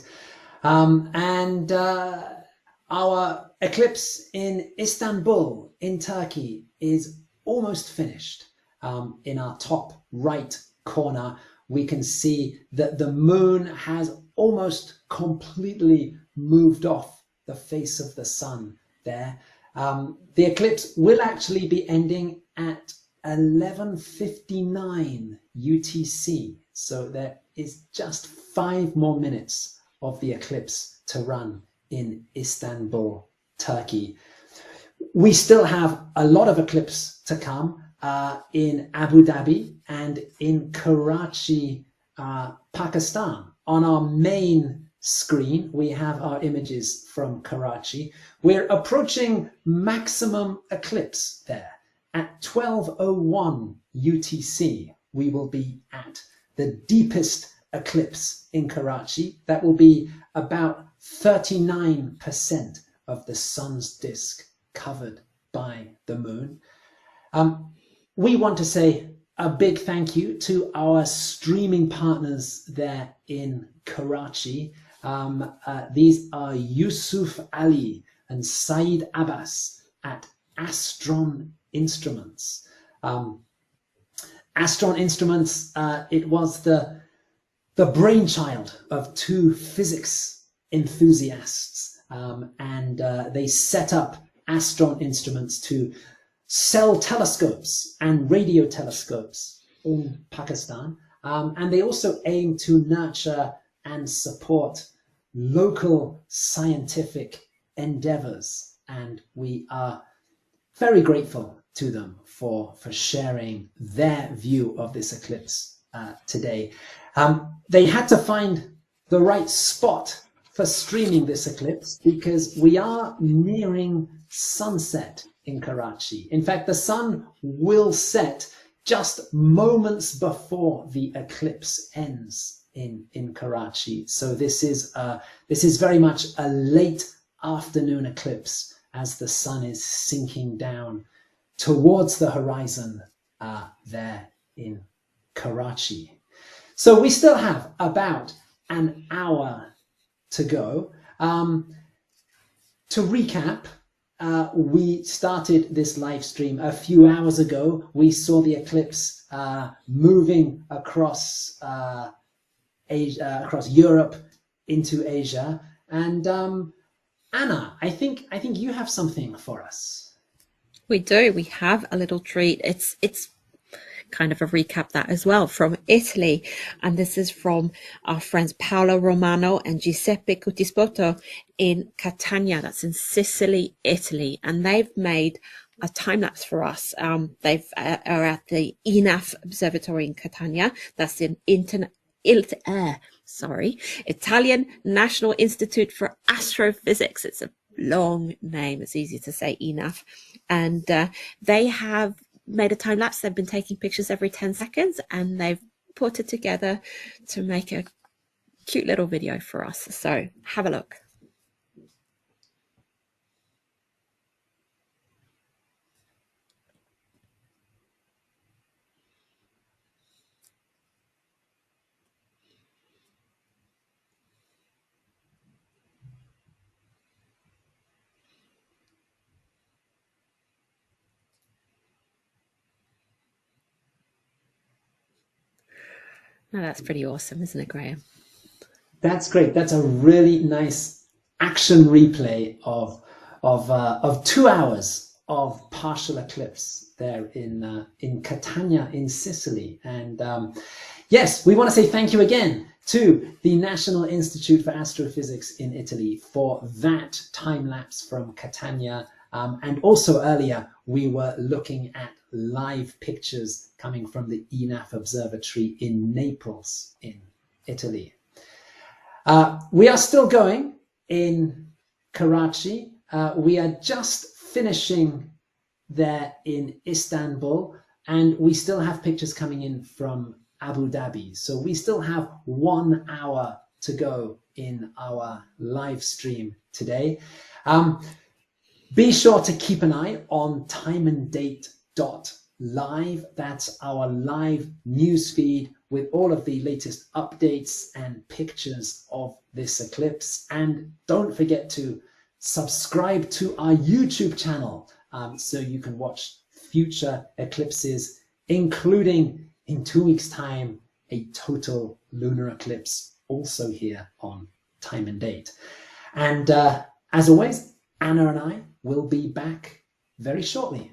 Speaker 2: Our eclipse in Istanbul in Turkey is almost finished. In our top right corner, we can see that the moon has almost completely moved off the face of the sun there. The eclipse will actually be ending at 11:59 UTC. So there is just 5 more minutes of the eclipse to run in Istanbul, Turkey. We still have a lot of eclipse to come in Abu Dhabi and in Karachi, Pakistan. On our main screen, we have our images from Karachi. We're approaching maximum eclipse there. At 12:01 UTC, we will be at the deepest eclipse in Karachi. That will be about 39% of the sun's disk covered by the moon. We want to say a big thank you to our streaming partners there in Karachi. These are Yusuf Ali and Saeed Abbas at Astron Instruments. Astron Instruments, it was the brainchild of 2 physics enthusiasts, and they set up Astron Instruments to sell telescopes and radio telescopes in Pakistan, and they also aim to nurture and support local scientific endeavors, and we are very grateful to them for sharing their view of this eclipse today. They had to find the right spot for streaming this eclipse because we are nearing sunset in Karachi. In fact, the sun will set just moments before the eclipse ends in Karachi. So this is very much a late afternoon eclipse as the sun is sinking down towards the horizon there in Karachi. So we still have about an hour to go. To recap, we started this live stream a few hours ago. We saw the eclipse moving across Asia, across Europe into Asia. And Anna, I think you have something for us.
Speaker 1: We do. We have a little treat. It's kind of a recap that as well from Italy, and this is from our friends Paolo Romano and Giuseppe Cutispoto in Catania. That's in Sicily, Italy, and they've made a time lapse for us. They are at the ENAF Observatory in Catania. That's in Italian National Institute for Astrophysics. It's a long name. It's easy to say, ENAF, and they have made a time lapse. They've been taking pictures every 10 seconds and they've put it together to make a cute little video for us. So have a look. Now that's pretty awesome, isn't it, Graham?
Speaker 2: That's great. That's a really nice action replay of 2 hours of partial eclipse there in Catania in Sicily. And yes, we want to say thank you again to the National Institute for Astrophysics in Italy for that time lapse from Catania. And also earlier, we were looking at live pictures coming from the ENAF Observatory in Naples in Italy. We are still going in Karachi. We are just finishing there in Istanbul, and we still have pictures coming in from Abu Dhabi. So we still have 1 hour to go in our live stream today. Be sure to keep an eye on timeanddate.com live. That's our live news feed with all of the latest updates and pictures of this eclipse. And don't forget to subscribe to our YouTube channel so you can watch future eclipses, including in 2 weeks' time, a total lunar eclipse, also here on Time and Date. And as always, Anna and I will be back very shortly.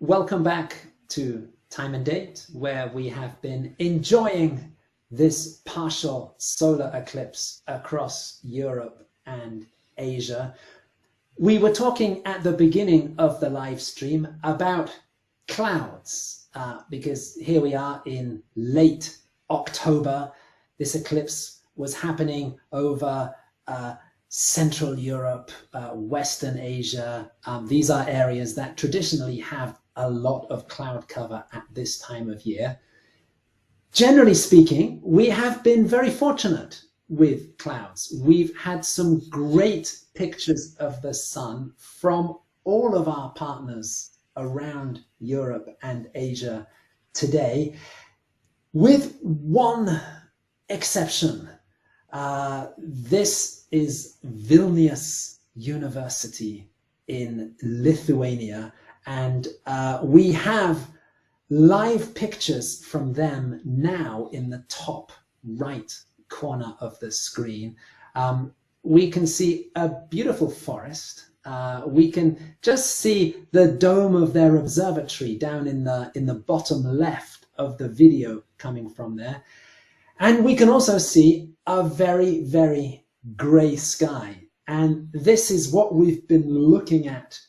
Speaker 2: welcome back to Time and Date, where we have been enjoying this partial solar eclipse across Europe and Asia. We were talking at the beginning of the live stream about clouds, because here we are in late October. This eclipse was happening over Central Europe, Western Asia. These are areas that traditionally have a lot of cloud cover at this time of year. Generally speaking, we have been very fortunate with clouds. We've had some great pictures of the sun from all of our partners around Europe and Asia today, with one exception. This is Vilnius University in Lithuania, and we have live pictures from them now in the top right corner of the screen. We can see a beautiful forest. We can just see the dome of their observatory down in the bottom left of the video coming from there. And we can also see a very, very grey sky. And this is what we've been looking at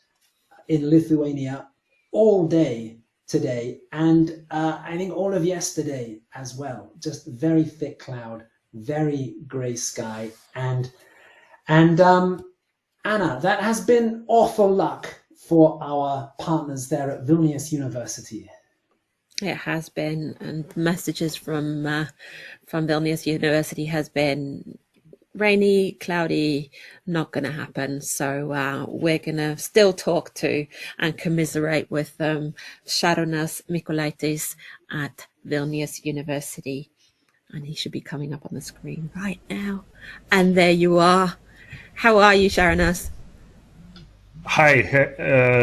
Speaker 2: in Lithuania all day today, and I think all of yesterday as well. Just very thick cloud, very grey sky, and Anna, that has been awful luck for our partners there at Vilnius University.
Speaker 1: It has been, and messages from Vilnius University has been rainy, cloudy, not going to happen. So we're going to still talk to and commiserate with Šarūnas Mikulaitis at Vilnius University. And he should be coming up on the screen right now. And there you are. How are you, Šarūnas?
Speaker 6: Hi,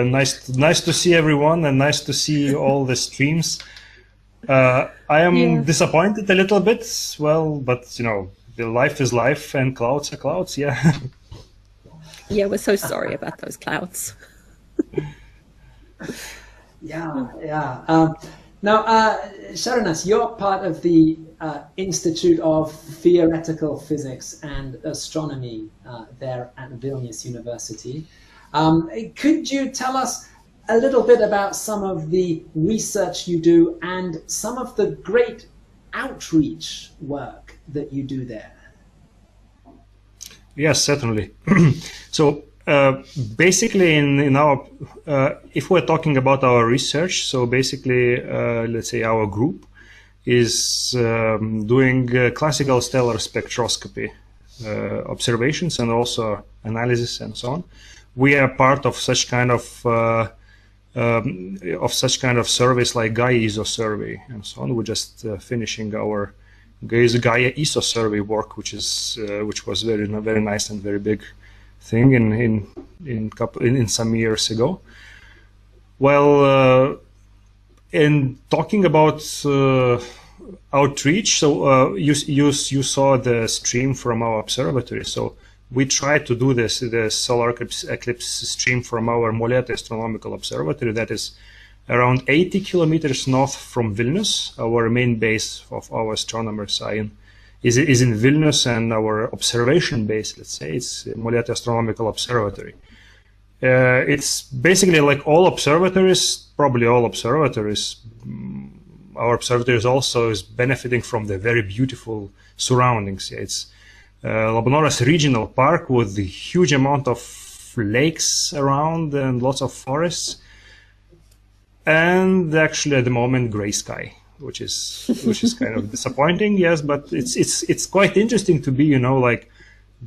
Speaker 6: nice to see everyone, and nice to see all the streams. I am disappointed a little bit, well, but you know, the life is life and clouds are clouds, yeah.
Speaker 1: Yeah, we're so sorry about those clouds.
Speaker 2: Yeah. Now, Šarūnas, you're part of the Institute of Theoretical Physics and Astronomy there at Vilnius University. Could you tell us a little bit about some of the research you do and some of the great outreach work that you do there?
Speaker 6: Yes, certainly. So basically in our, if we're talking about our research, so basically, let's say our group is doing classical stellar spectroscopy observations and also analysis and so on. We are part of such kind of surveys like Gaia ESO survey and so on. We're just finishing our Gaia ESO survey work, which was very nice and very big thing in some years ago. Well, in talking about outreach, so you saw the stream from our observatory. So we tried to do the solar eclipse stream from our Molėtai Astronomical Observatory, that is around 80 kilometers north from Vilnius. Our main base of our astronomers is in Vilnius, and our observation base, let's say, it's Molėtai Astronomical Observatory. It's basically like all observatories, probably all observatories. Our observatory also is benefiting from the very beautiful surroundings. It's Labanores Regional Park with a huge amount of lakes around and lots of forests, and actually at the moment gray sky, which is kind of disappointing. Yes, but it's quite interesting to be, you know, like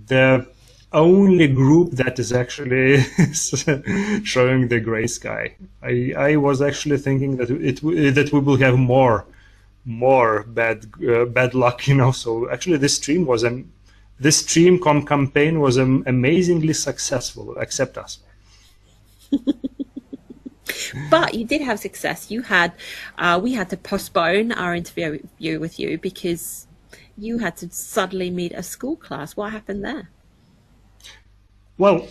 Speaker 6: the only group that is actually showing the gray sky. I was actually thinking that that we will have more bad luck, you know. So actually this stream campaign was amazingly successful, except us.
Speaker 1: But you did have success. You had, we had to postpone our interview with you because you had to suddenly meet a school class. What happened there?
Speaker 6: Well,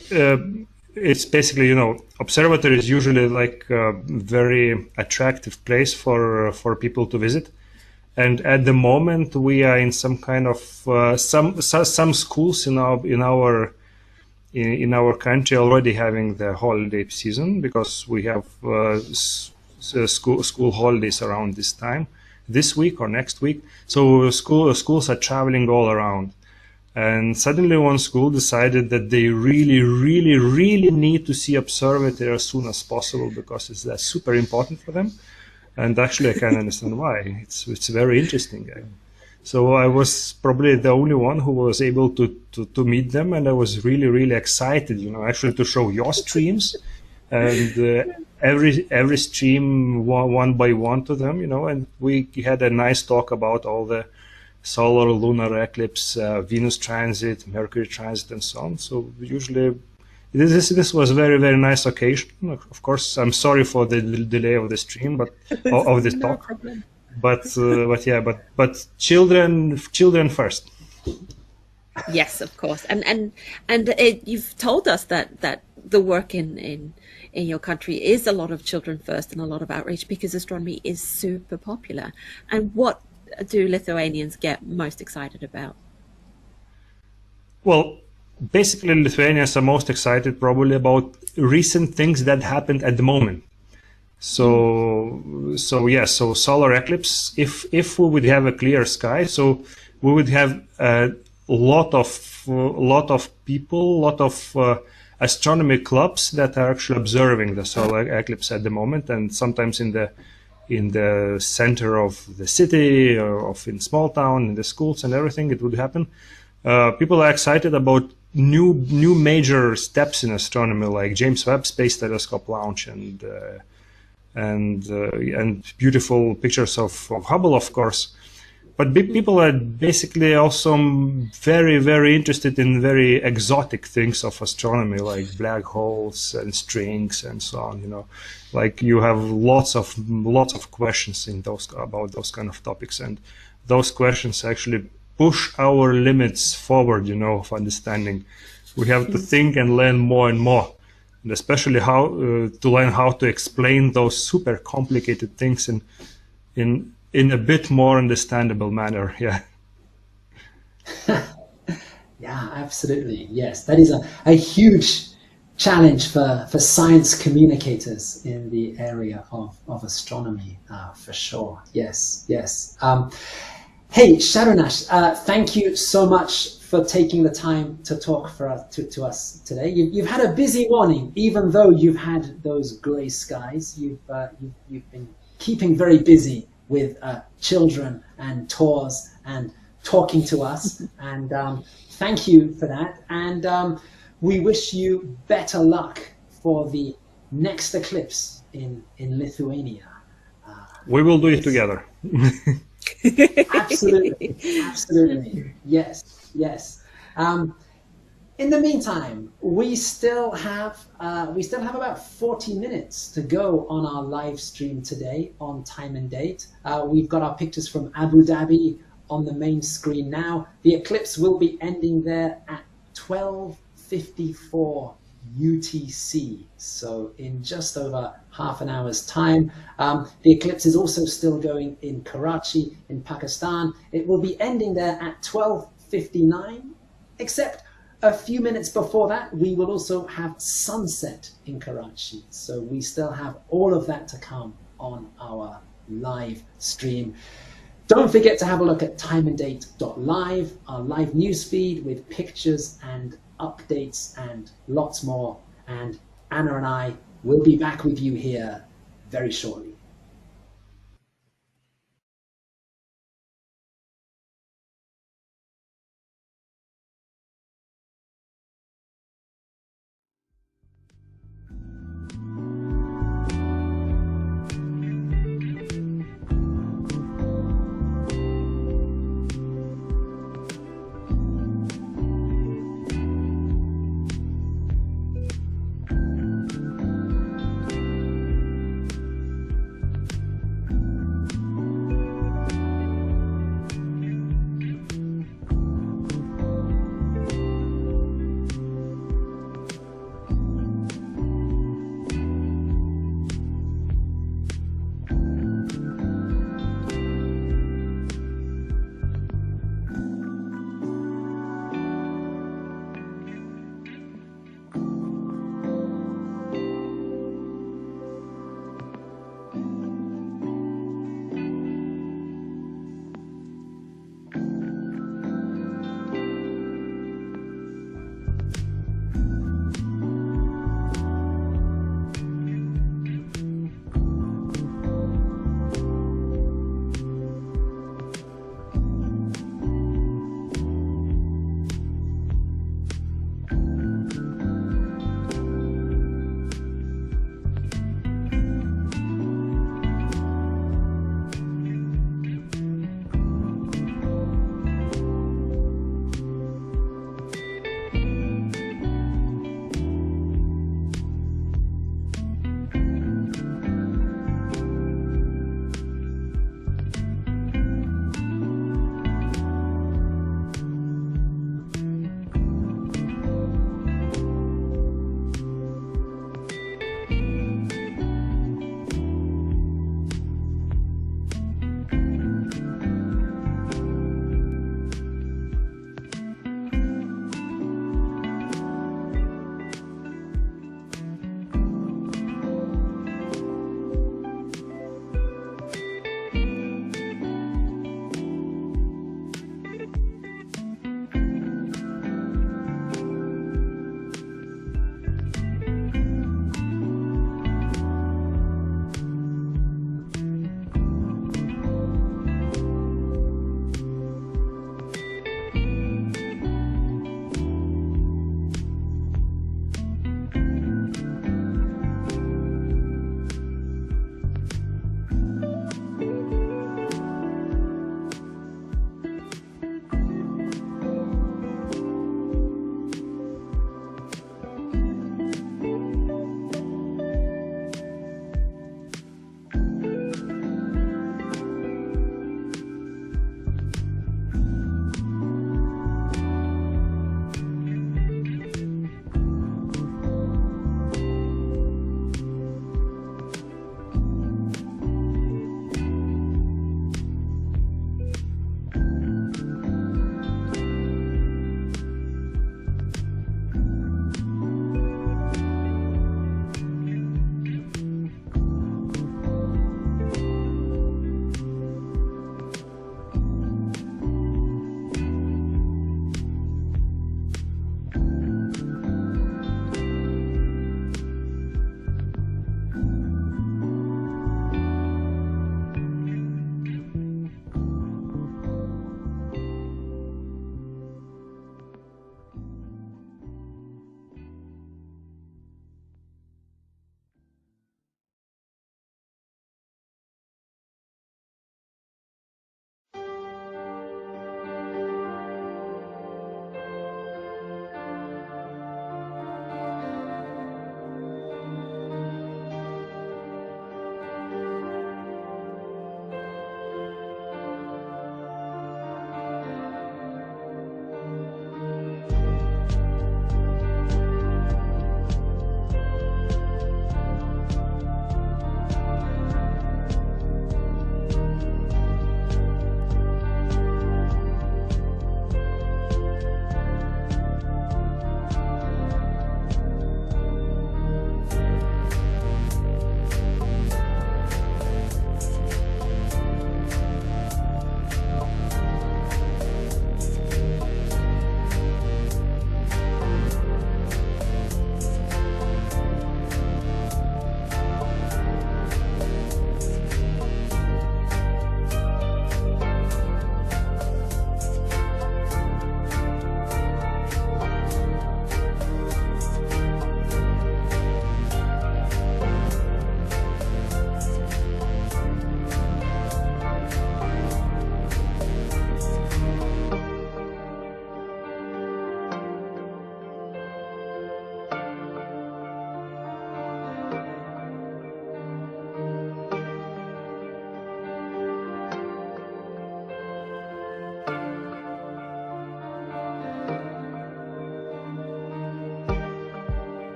Speaker 6: it's basically, observatory is usually like a very attractive place for people to visit. And at the moment, we are in some kind of some schools in our country already having the holiday season, because we have school holidays around this time, this week or next week. So schools are traveling all around. And suddenly one school decided that they really, really, really need to see observatory as soon as possible, because it's super important for them. And actually, I can understand why. It's very interesting. So I was probably the only one who was able to meet them, and I was really, really excited, actually to show your streams, and every stream one by one to them, and we had a nice talk about all the solar, lunar eclipse, Venus transit, Mercury transit, and so on. So usually, this was a very, very nice occasion. Of course, I'm sorry for the delay of the stream, but of this
Speaker 1: No
Speaker 6: talk.
Speaker 1: problem.
Speaker 6: But children first.
Speaker 1: Yes, of course. And you've told us that the work in your country is a lot of children first and a lot of outreach, because astronomy is super popular. And what do Lithuanians get most excited about?
Speaker 6: Well, basically, Lithuanians are most excited probably about recent things that happened at the moment. So solar eclipse. If we would have a clear sky, so we would have a lot of people, lot of astronomy clubs that are actually observing the solar eclipse at the moment, and sometimes in the center of the city, or in small town, in the schools and everything, it would happen. People are excited about new major steps in astronomy, like James Webb Space Telescope launch, and beautiful pictures of Hubble, of course. But people are basically also very, very interested in very exotic things of astronomy, like black holes and strings and so on. Like you have lots of questions about those kind of topics, and those questions actually push our limits forward, of understanding. We have to think and learn more and more, and especially how to learn how to explain those super complicated things in a bit more understandable manner. Yeah.
Speaker 2: Yeah, absolutely. Yes, that is a huge challenge for science communicators in the area of astronomy, for sure. Yes, yes. Hey, Sharunash, thank you so much for taking the time to talk to us today. You've had a busy morning, even though you've had those grey skies. You've been keeping very busy with children and tours and talking to us, and thank you for that. And we wish you better luck for the next eclipse in Lithuania.
Speaker 6: We will do it together.
Speaker 2: Absolutely, absolutely. Yes, yes. In the meantime, we still have about 40 minutes to go on our live stream today on time and date. We've got our pictures from Abu Dhabi on the main screen now. The eclipse will be ending there at 12:54 UTC, so in just over half an hour's time. The eclipse is also still going in Karachi in Pakistan. It will be ending there at 12:59, except a few minutes before that we will also have sunset in Karachi, so we still have all of that to come on our live stream. Don't forget to have a look at timeanddate.live, our live news feed with pictures and updates and lots more. And Anna and I will be back with you here very shortly.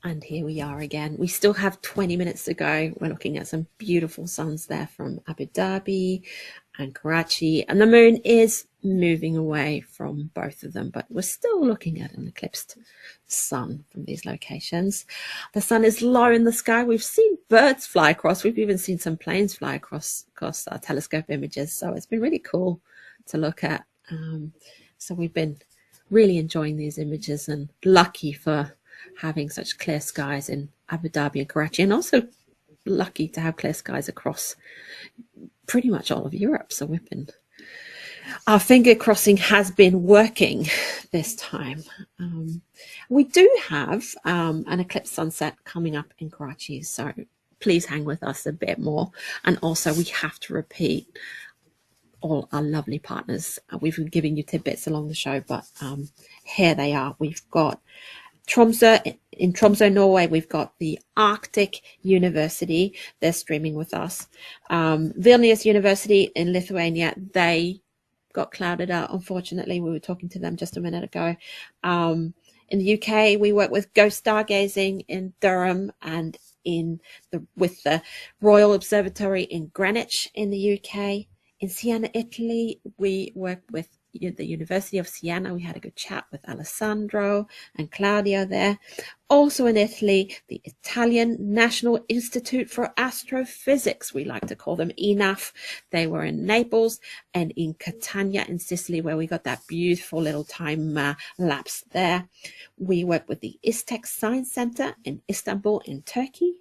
Speaker 1: And here we are again. We still have 20 minutes to go. We're looking at some beautiful suns there from Abu Dhabi and Karachi. And the moon is moving away from both of them, but we're still looking at an eclipsed sun from these locations. The sun is low in the sky. We've seen birds fly across. We've even seen some planes fly across our telescope images. So it's been really cool to look at. So we've been really enjoying these images and lucky for having such clear skies in Abu Dhabi and Karachi, and also lucky to have clear skies across pretty much all of Europe. So we've been, our finger crossing has been working this time. We do have an eclipse sunset coming up in Karachi, so please hang with us a bit more. And also we have to repeat all our lovely partners. We've been giving you tidbits along the show, but here they are. We've got Tromsø, in Tromsø, Norway, we've got the Arctic University. They're streaming with us. Vilnius University in Lithuania, they got clouded out, unfortunately. We were talking to them just a minute ago. In the UK, we work with Ghost Stargazing in Durham and with the Royal Observatory in Greenwich in the UK. In Siena, Italy, we work with the University of Siena. We had a good chat with Alessandro and Claudia there. Also in Italy, the Italian National Institute for Astrophysics, we like to call them ENAF. They were in Naples and in Catania in Sicily, where we got that beautiful little time lapse there. We work with the Este Science Center in Istanbul in Turkey.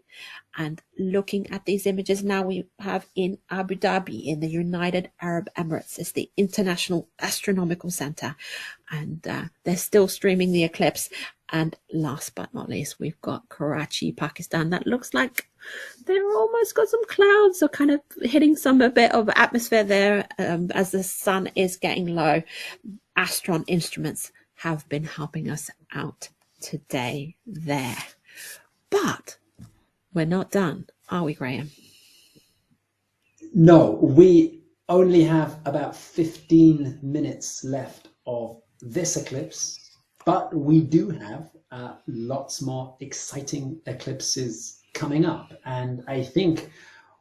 Speaker 1: And looking at these images now, we have in Abu Dhabi in the United Arab Emirates. It's the International Astronomical Center, and they're still streaming the eclipse. And last but not least, we've got Karachi, Pakistan. That looks like they're almost got some clouds, so kind of hitting a bit of atmosphere there as the sun is getting low. Astron instruments have been helping us out today there. But we're not done, are we, Graham?
Speaker 2: No, we only have about 15 minutes left of this eclipse, but we do have lots more exciting eclipses coming up. And I think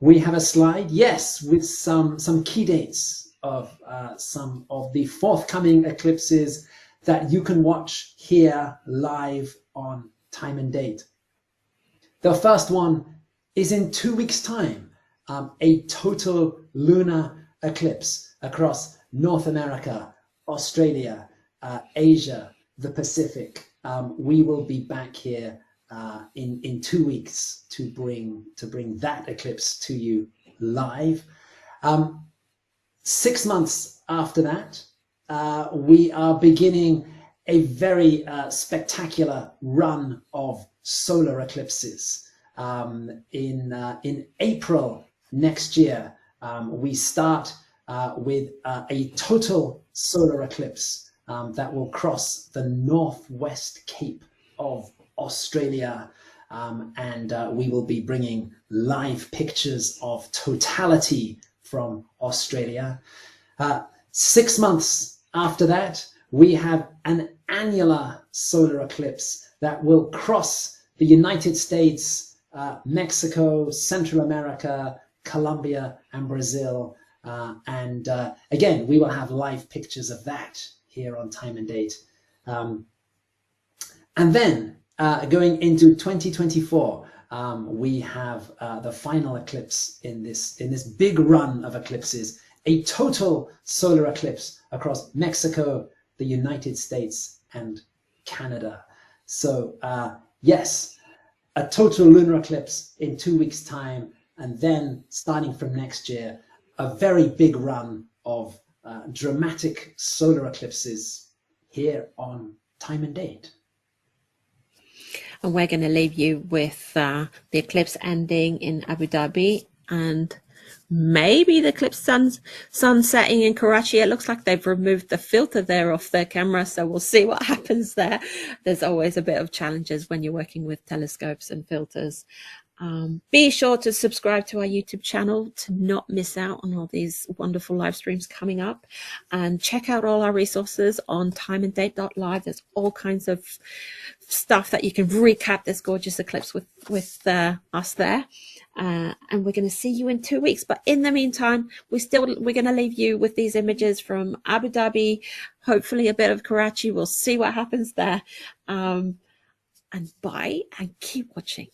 Speaker 2: we have a slide, yes, with some key dates of some of the forthcoming eclipses that you can watch here live on Time and Date. The first one is in 2 weeks' time, a total lunar eclipse across North America, Australia, Asia, the Pacific. We will be back here in 2 weeks to bring that eclipse to you live. 6 months after that, we are beginning a very spectacular run of solar eclipses. In April next year, we start with a total solar eclipse that will cross the northwest cape of Australia, and we will be bringing live pictures of totality from Australia. 6 months after that, we have an annular solar eclipse that will cross the United States, Mexico, Central America, Colombia, and Brazil. And again, we will have live pictures of that here on Time and Date. And then going into 2024, we have the final eclipse in this big run of eclipses, a total solar eclipse across Mexico, the United States, and Canada. So yes, a total lunar eclipse in 2 weeks' time, and then starting from next year, a very big run of dramatic solar eclipses here on Time and Date.
Speaker 1: And we're going to leave you with the eclipse ending in Abu Dhabi and maybe the eclipse sun setting in Karachi. It looks like they've removed the filter there off their camera, so we'll see what happens there. There's always a bit of challenges when you're working with telescopes and filters. Be sure to subscribe to our YouTube channel to not miss out on all these wonderful live streams coming up, and check out all our resources on timeanddate.live. There's all kinds of stuff that you can recap this gorgeous eclipse with us there. And we're going to see you in 2 weeks. But in the meantime, we're going to leave you with these images from Abu Dhabi, hopefully a bit of Karachi. We'll see what happens there. And bye, and keep watching.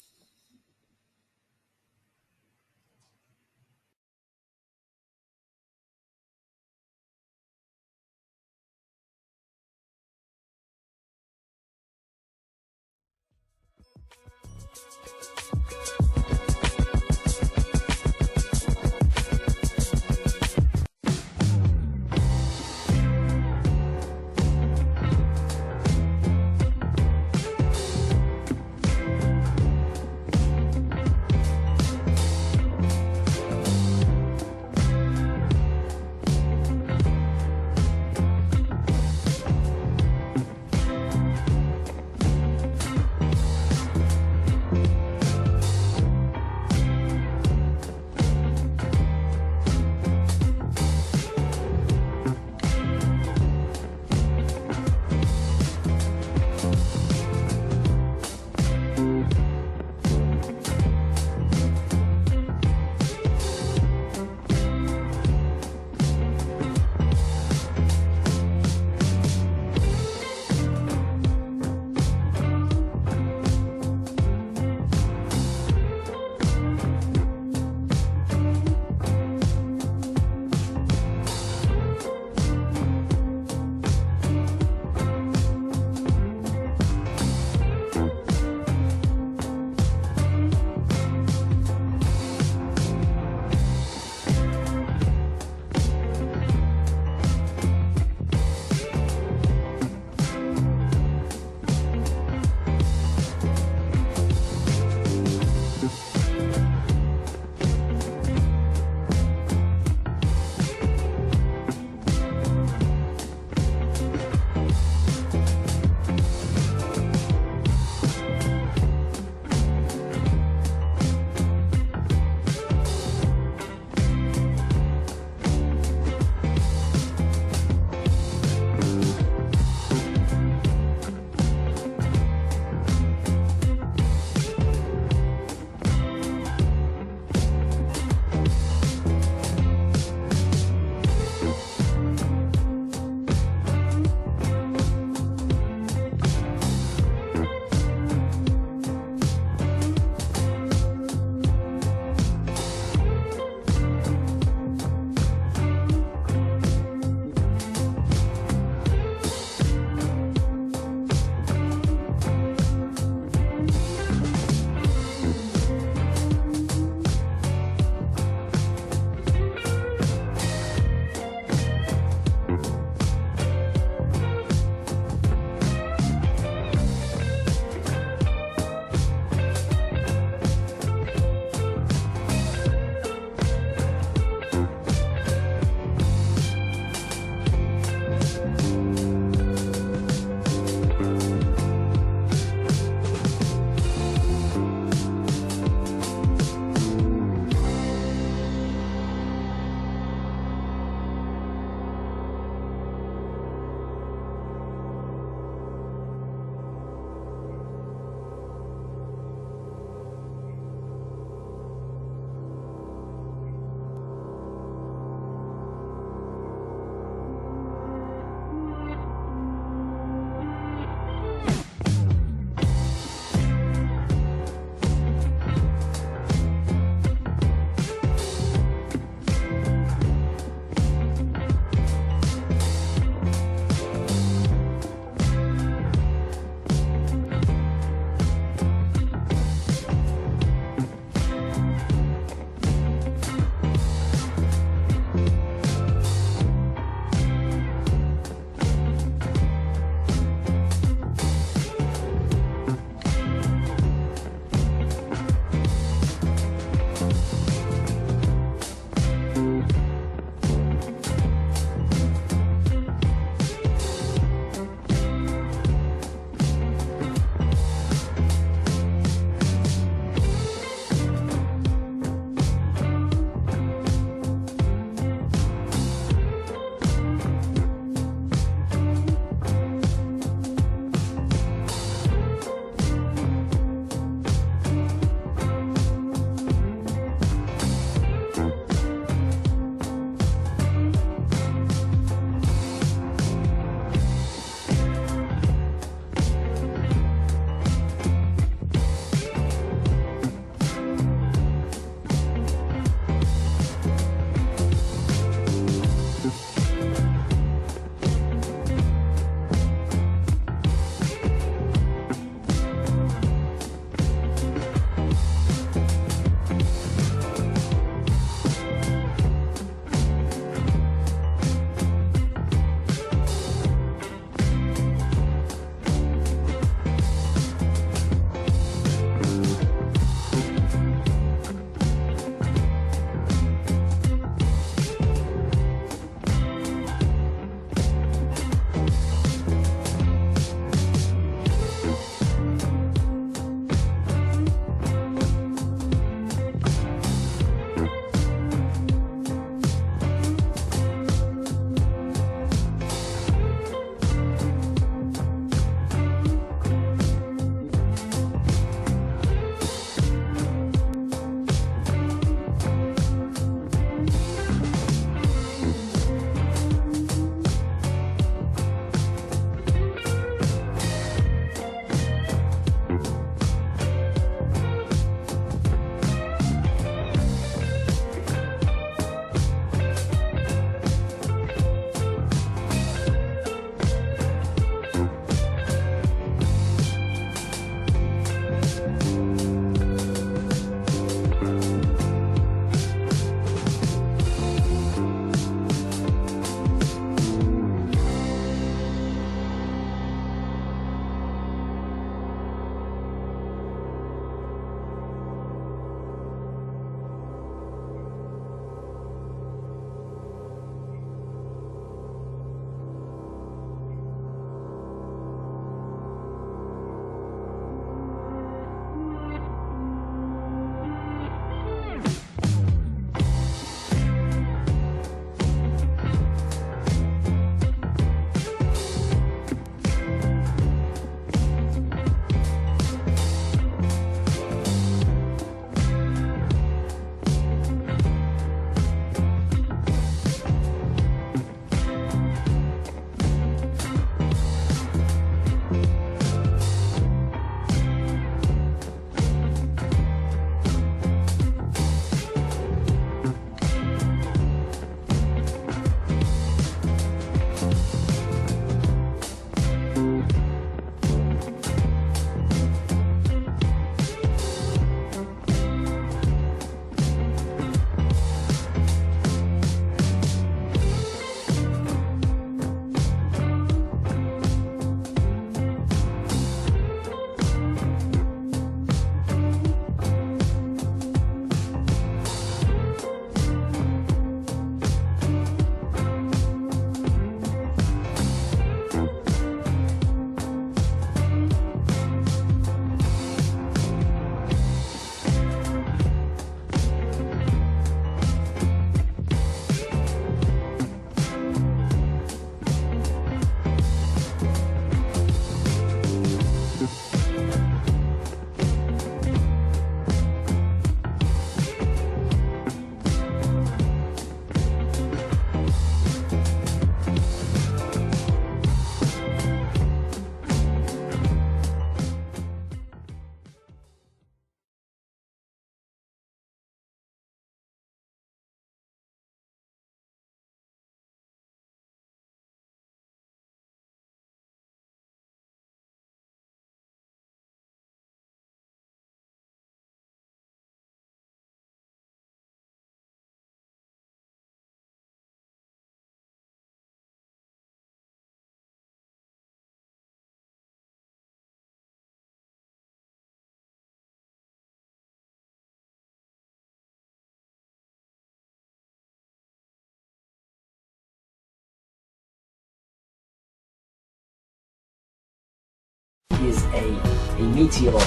Speaker 2: a meteor.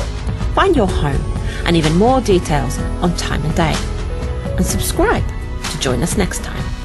Speaker 1: Find your home and even more details on time and day. And subscribe to join us next time.